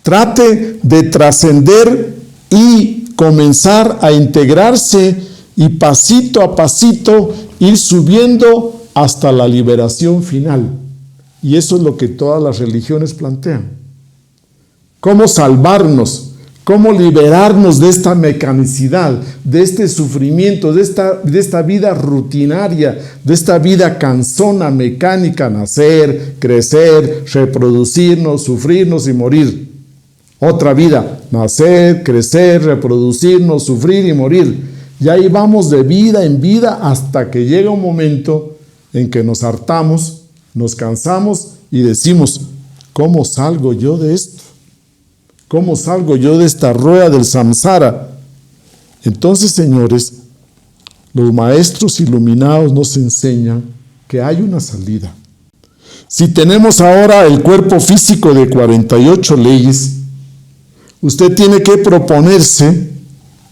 A: Trate de trascender y comenzar a integrarse y pasito a pasito ir subiendo hasta la liberación final. Y eso es lo que todas las religiones plantean. ¿Cómo salvarnos? ¿Cómo liberarnos de esta mecanicidad, de este sufrimiento, de esta vida rutinaria, de esta vida cansona, mecánica, nacer, crecer, reproducirnos, sufrirnos y morir? Otra vida, nacer, crecer, reproducirnos, sufrir y morir. Y ahí vamos de vida en vida hasta que llega un momento en que nos hartamos, nos cansamos y decimos, ¿cómo salgo yo de esto? ¿Cómo salgo yo de esta rueda del samsara? Entonces, señores, los maestros iluminados nos enseñan que hay una salida. Si tenemos ahora el cuerpo físico de 48 leyes, usted tiene que proponerse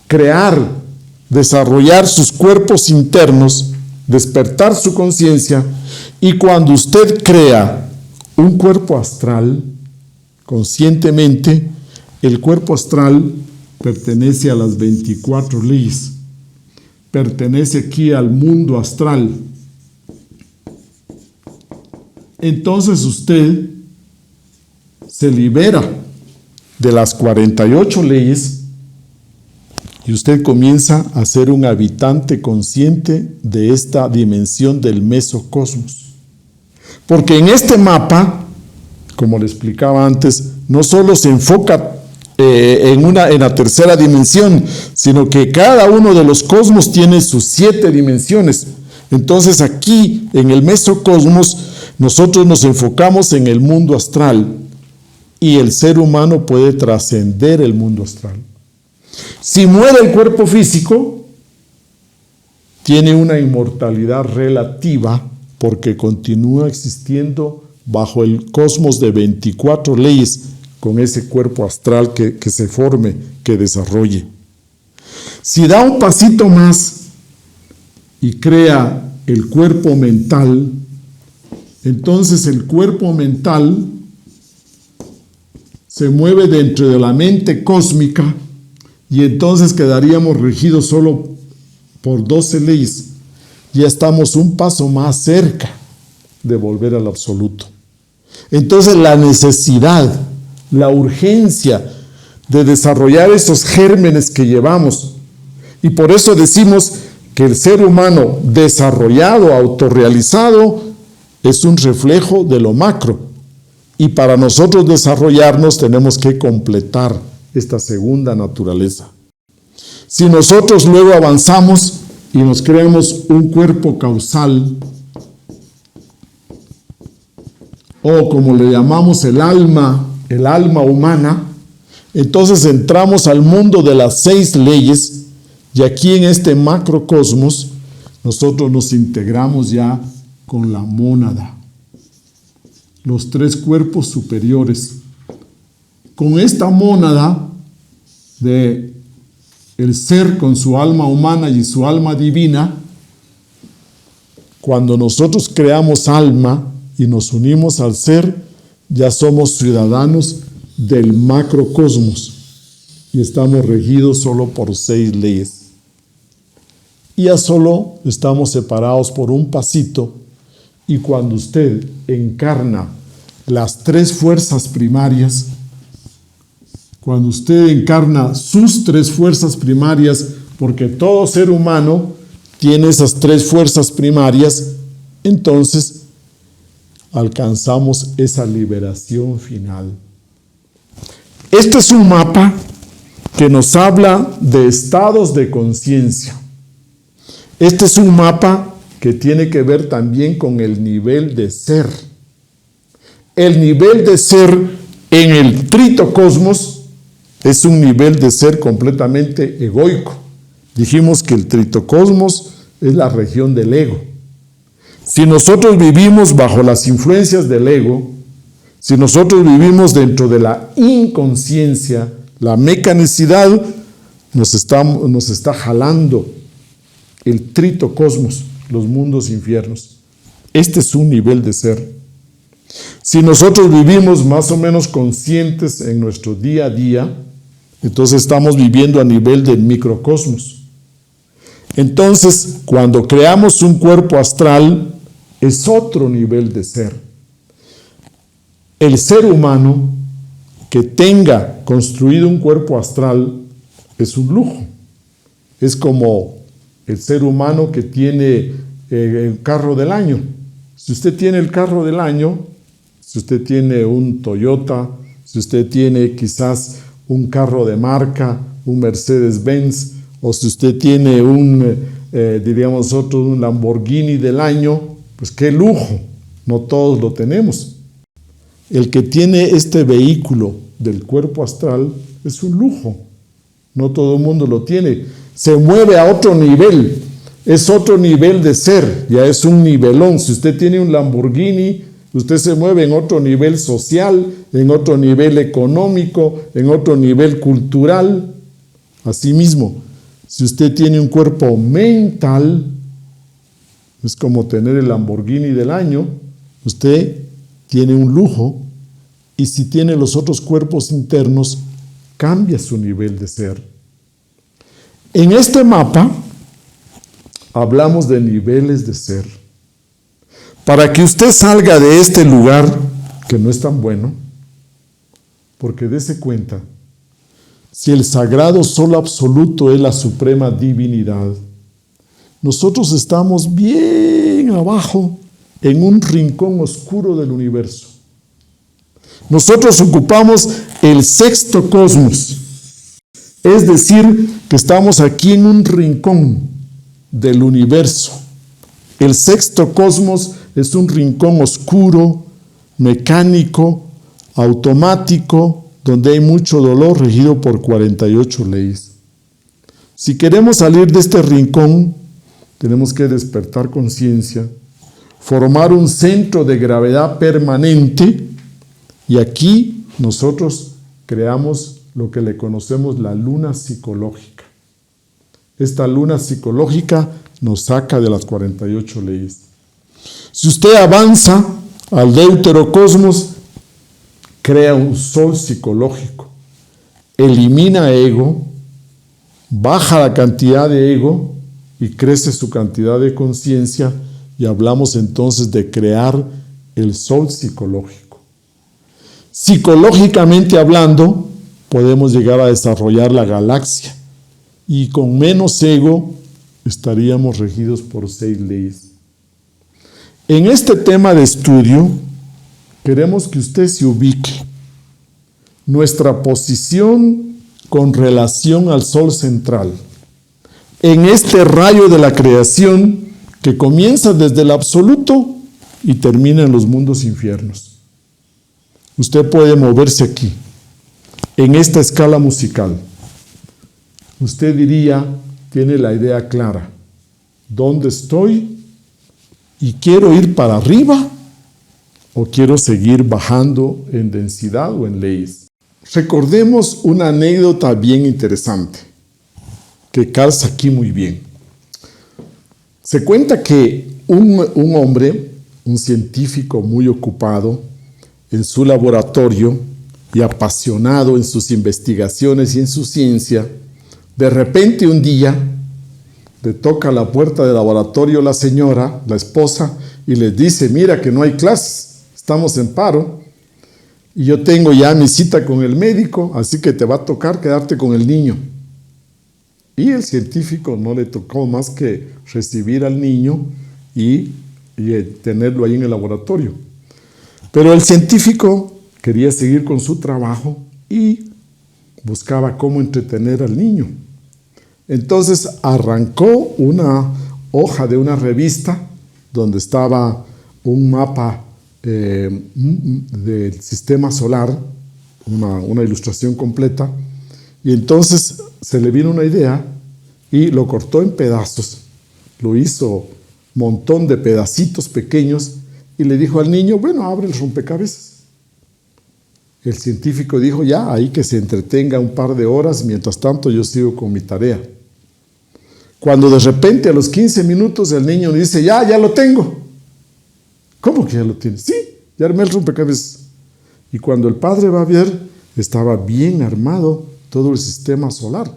A: crear, desarrollar sus cuerpos internos, despertar su conciencia, y cuando usted crea un cuerpo astral, conscientemente, el cuerpo astral pertenece a las 24 leyes, pertenece aquí al mundo astral. Entonces usted se libera de las 48 leyes y usted comienza a ser un habitante consciente de esta dimensión del mesocosmos. Porque en este mapa, como le explicaba antes, no solo se enfoca en la tercera dimensión, sino que cada uno de los cosmos tiene sus 7 dimensiones. Entonces aquí, en el mesocosmos, nosotros nos enfocamos en el mundo astral y el ser humano puede trascender el mundo astral. Si muere el cuerpo físico, tiene una inmortalidad relativa porque continúa existiendo bajo el cosmos de 24 leyes con ese cuerpo astral que se forme, que desarrolle. Si da un pasito más y crea el cuerpo mental, entonces el cuerpo mental se mueve dentro de la mente cósmica y entonces quedaríamos regidos solo por 12 leyes. Ya estamos un paso más cerca de volver al absoluto. Entonces la necesidad, la urgencia de desarrollar esos gérmenes que llevamos, y por eso decimos que el ser humano desarrollado, autorrealizado, es un reflejo de lo macro. Y para nosotros desarrollarnos tenemos que completar esta segunda naturaleza. Si nosotros luego avanzamos y nos creamos un cuerpo causal, o como le llamamos el alma humana, entonces entramos al mundo de las 6 leyes, y aquí en este macrocosmos nosotros nos integramos ya con la mónada, los 3 cuerpos superiores. Con esta mónada de el ser con su alma humana y su alma divina, cuando nosotros creamos alma y nos unimos al ser, ya somos ciudadanos del macrocosmos y estamos regidos solo por 6 leyes. Y ya solo estamos separados por un pasito, y cuando usted encarna las 3 fuerzas primarias, cuando usted encarna sus 3 fuerzas primarias, porque todo ser humano tiene esas 3 fuerzas primarias, entonces alcanzamos esa liberación final. Este es un mapa que nos habla de estados de conciencia. Este es un mapa que tiene que ver también con el nivel de ser. El nivel de ser en el tritocosmos es un nivel de ser completamente egoico. Dijimos que el tritocosmos es la región del ego. Si nosotros vivimos bajo las influencias del ego, si nosotros vivimos dentro de la inconsciencia, la mecanicidad nos está jalando el tritocosmos, los mundos infiernos. Este es un nivel de ser. Si nosotros vivimos más o menos conscientes en nuestro día a día, entonces estamos viviendo a nivel del microcosmos. Entonces, cuando creamos un cuerpo astral, es otro nivel de ser. El ser humano que tenga construido un cuerpo astral es un lujo. Es como el ser humano que tiene el carro del año. Si usted tiene el carro del año, si usted tiene un Toyota, si usted tiene quizás un carro de marca, un Mercedes-Benz, o si usted tiene diríamos nosotros, un Lamborghini del año, pues qué lujo, no todos lo tenemos. El que tiene este vehículo del cuerpo astral es un lujo, no todo el mundo lo tiene. Se mueve a otro nivel, es otro nivel de ser, ya es un nivelón. Si usted tiene un Lamborghini, usted se mueve en otro nivel social, en otro nivel económico, en otro nivel cultural. Asimismo, si usted tiene un cuerpo mental, es como tener el Lamborghini del año, usted tiene un lujo, y si tiene los otros cuerpos internos, cambia su nivel de ser. En este mapa hablamos de niveles de ser. Para que usted salga de este lugar, que no es tan bueno, porque dése cuenta, si el sagrado sol absoluto es la suprema divinidad, nosotros estamos bien abajo, en un rincón oscuro del universo. Nosotros ocupamos el 6º cosmos, es decir, que estamos aquí en un rincón del universo. El 6º cosmos es un rincón oscuro, mecánico, automático, donde hay mucho dolor, regido por 48 leyes. Si queremos salir de este rincón, tenemos que despertar conciencia, formar un centro de gravedad permanente, y aquí nosotros creamos lo que le conocemos la luna psicológica. Esta luna psicológica nos saca de las 48 leyes. Si usted avanza al deuterocosmos, crea un sol psicológico, elimina ego, baja la cantidad de ego y crece su cantidad de conciencia, y hablamos entonces de crear el sol psicológico. Psicológicamente hablando, podemos llegar a desarrollar la galaxia, y con menos ego estaríamos regidos por 6 leyes. En este tema de estudio, queremos que usted se ubique. Nuestra posición con relación al sol central. En este rayo de la creación que comienza desde el absoluto y termina en los mundos infiernos. Usted puede moverse aquí, en esta escala musical. Usted diría, tiene la idea clara, ¿dónde estoy? ¿Y quiero ir para arriba? ¿O quiero seguir bajando en densidad o en leyes? Recordemos una anécdota bien interesante, que calza aquí muy bien. Se cuenta que un hombre, un científico muy ocupado en su laboratorio y apasionado en sus investigaciones y en su ciencia, de repente un día le toca la puerta del laboratorio la señora, la esposa, y les dice, mira que no hay clases, estamos en paro, y yo tengo ya mi cita con el médico, así que te va a tocar quedarte con el niño. Y el científico no le tocó más que recibir al niño y tenerlo ahí en el laboratorio. Pero el científico quería seguir con su trabajo y buscaba cómo entretener al niño. Entonces arrancó una hoja de una revista donde estaba un mapa del sistema solar, una ilustración completa, y entonces se le vino una idea y lo cortó en pedazos, lo hizo un montón de pedacitos pequeños y le dijo al niño, bueno, abre el rompecabezas. El científico dijo, ya, ahí que se entretenga un par de horas, mientras tanto yo sigo con mi tarea. Cuando de repente a los 15 minutos el niño dice, ya lo tengo. ¿Cómo que ya lo tienes? Sí, ya armé el rompecabezas. Y cuando el padre va a ver, estaba bien armado todo el sistema solar.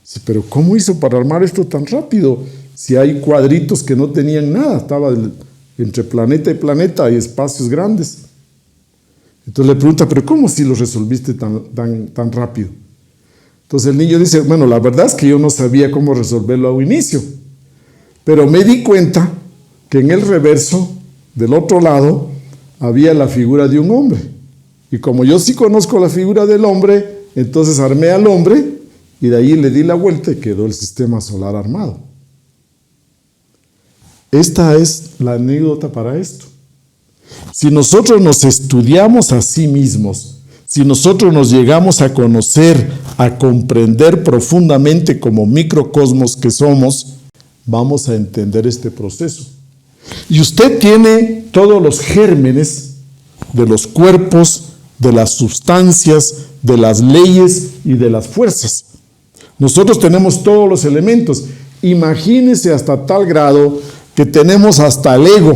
A: Sí, pero ¿cómo hizo para armar esto tan rápido? Si hay cuadritos que no tenían nada, estaba entre planeta y planeta, hay espacios grandes. Entonces le pregunta, pero ¿cómo si lo resolviste tan rápido? Entonces el niño dice, bueno, la verdad es que yo no sabía cómo resolverlo a un inicio, pero me di cuenta que en el reverso, del otro lado, había la figura de un hombre. Y como yo sí conozco la figura del hombre, entonces armé al hombre y de ahí le di la vuelta y quedó el sistema solar armado. Esta es la anécdota para esto. Si nosotros nos estudiamos a sí mismos, si nosotros nos llegamos a conocer, a comprender profundamente como microcosmos que somos, vamos a entender este proceso. Y usted tiene todos los gérmenes de los cuerpos, de las sustancias, de las leyes y de las fuerzas. Nosotros tenemos todos los elementos. Imagínese hasta tal grado que tenemos hasta el ego,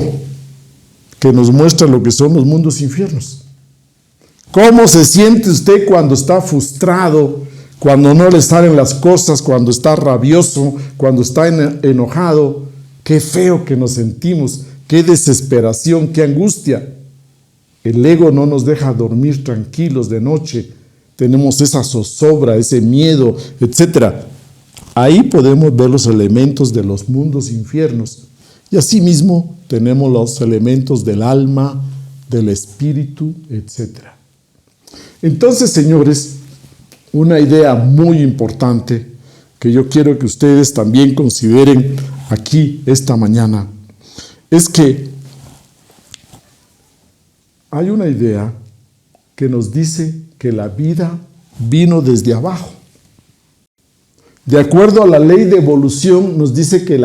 A: que nos muestra lo que son los mundos infiernos. ¿Cómo se siente usted cuando está frustrado, cuando no le salen las cosas, cuando está rabioso, cuando está enojado? Qué feo que nos sentimos, qué desesperación, qué angustia. El ego no nos deja dormir tranquilos de noche. Tenemos esa zozobra, ese miedo, etc. Ahí podemos ver los elementos de los mundos infiernos. Y asimismo tenemos los elementos del alma, del espíritu, etc. Entonces, señores, una idea muy importante que yo quiero que ustedes también consideren aquí esta mañana es que hay una idea que nos dice que la vida vino desde abajo. De acuerdo a la ley de evolución, nos dice que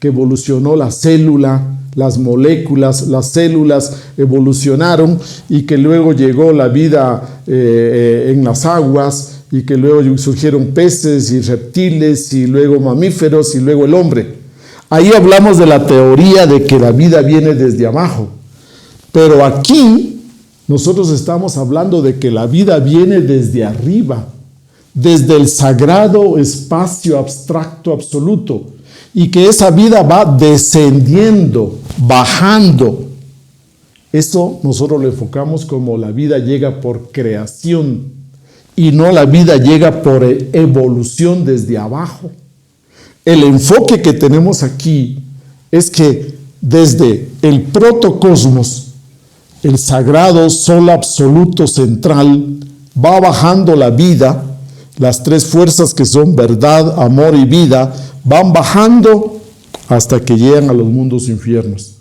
A: evolucionó la célula, las moléculas, las células evolucionaron y que luego llegó la vida en las aguas y que luego surgieron peces y reptiles y luego mamíferos y luego el hombre. Ahí hablamos de la teoría de que la vida viene desde abajo. Pero aquí nosotros estamos hablando de que la vida viene desde arriba, desde el sagrado espacio abstracto absoluto, y que esa vida va descendiendo, bajando. Eso nosotros lo enfocamos como la vida llega por creación y no la vida llega por evolución desde abajo. El enfoque que tenemos aquí es que desde el protocosmos, el sagrado sol absoluto central, va bajando la vida, las tres fuerzas que son verdad, amor y vida, van bajando hasta que llegan a los mundos infiernos.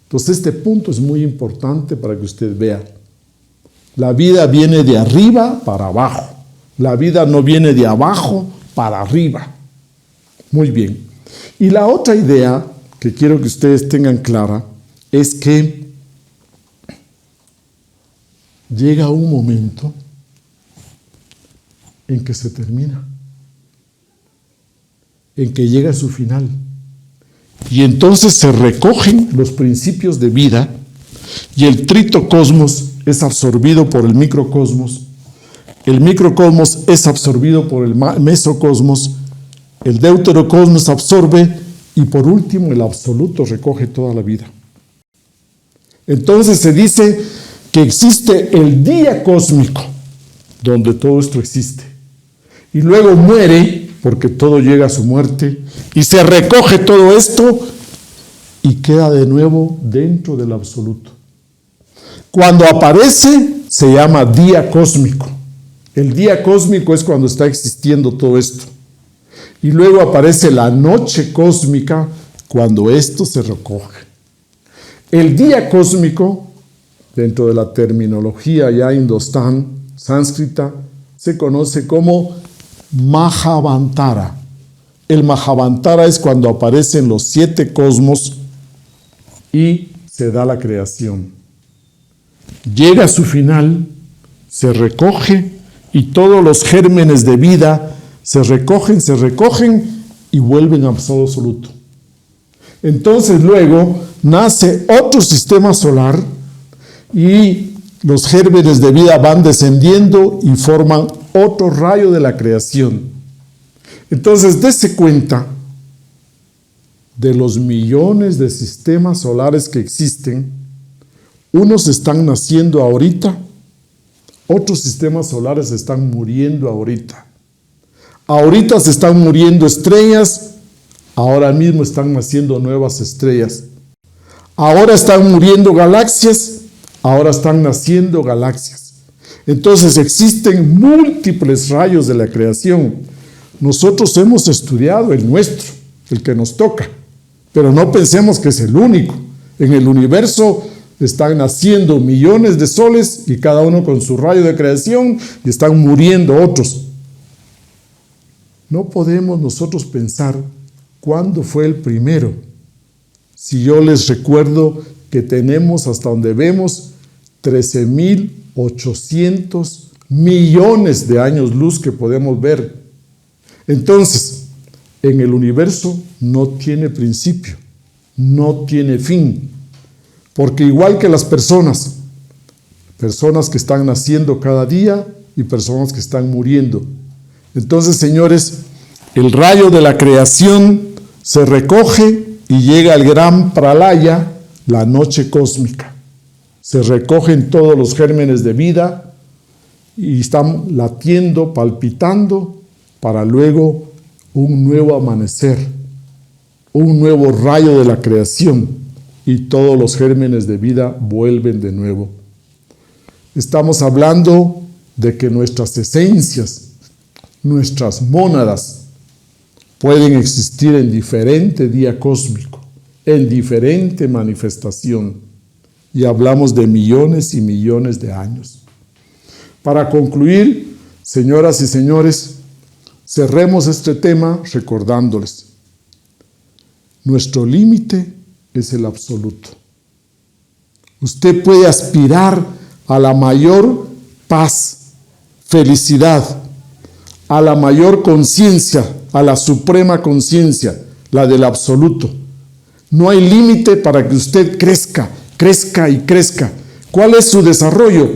A: Entonces este punto es muy importante para que usted vea. La vida viene de arriba para abajo. La vida no viene de abajo para arriba. Muy bien. Y la otra idea que quiero que ustedes tengan clara es que llega un momento en que se termina, en que llega a su final. Y entonces se recogen los principios de vida y el tritocosmos es absorbido por el microcosmos es absorbido por el mesocosmos, el deuterocosmos absorbe y por último el absoluto recoge toda la vida. Entonces se dice que existe el día cósmico donde todo esto existe y luego muere porque todo llega a su muerte y se recoge todo esto y queda de nuevo dentro del absoluto. Cuando aparece se llama día cósmico. El día cósmico es cuando está existiendo todo esto. Y luego aparece la noche cósmica cuando esto se recoge. El día cósmico, dentro de la terminología ya hindostán, sánscrita, se conoce como Mahavantara. El Mahavantara es cuando aparecen los 7 cosmos y se da la creación. Llega a su final, se recoge y todos los gérmenes de vida se recogen y vuelven a absoluto. Entonces luego nace otro sistema solar y los gérmenes de vida van descendiendo y forman otro rayo de la creación. Entonces dése cuenta de los millones de sistemas solares que existen. Unos están naciendo ahorita, otros sistemas solares están muriendo ahorita. Ahorita se están muriendo estrellas, ahora mismo están naciendo nuevas estrellas. Ahora están muriendo galaxias, ahora están naciendo galaxias. Entonces existen múltiples rayos de la creación. Nosotros hemos estudiado el nuestro, el que nos toca, pero no pensemos que es el único. En el universo están naciendo millones de soles y cada uno con su rayo de creación y están muriendo otros. No podemos nosotros pensar cuándo fue el primero. Si yo les recuerdo que tenemos hasta donde vemos 13.800 millones de años luz que podemos ver. Entonces, en el universo no tiene principio, no tiene fin. Porque igual que las personas que están naciendo cada día y personas que están muriendo. Entonces, señores, el rayo de la creación se recoge y llega al gran pralaya, la noche cósmica. Se recogen todos los gérmenes de vida y están latiendo, palpitando, para luego un nuevo amanecer, un nuevo rayo de la creación. Y todos los gérmenes de vida vuelven de nuevo. Estamos hablando de que nuestras esencias, nuestras mónadas, pueden existir en diferente día cósmico, en diferente manifestación. Y hablamos de millones y millones de años. Para concluir, señoras y señores, cerremos este tema recordándoles. Nuestro límite es el absoluto. Usted puede aspirar a la mayor paz, felicidad, a la mayor conciencia, a la suprema conciencia, la del absoluto. No hay límite para que usted crezca, crezca y crezca. ¿Cuál es su desarrollo?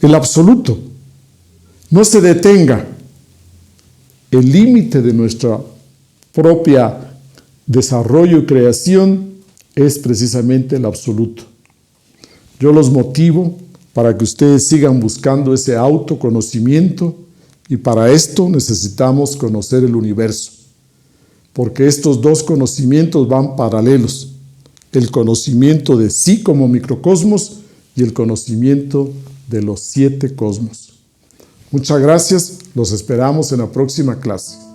A: El absoluto. No se detenga. El límite de nuestra propia desarrollo y creación es precisamente el absoluto. Yo los motivo para que ustedes sigan buscando ese autoconocimiento y para esto necesitamos conocer el universo. porque estos dos conocimientos van paralelos. El conocimiento de sí como microcosmos y el conocimiento de los 7 cosmos. Muchas gracias, los esperamos en la próxima clase.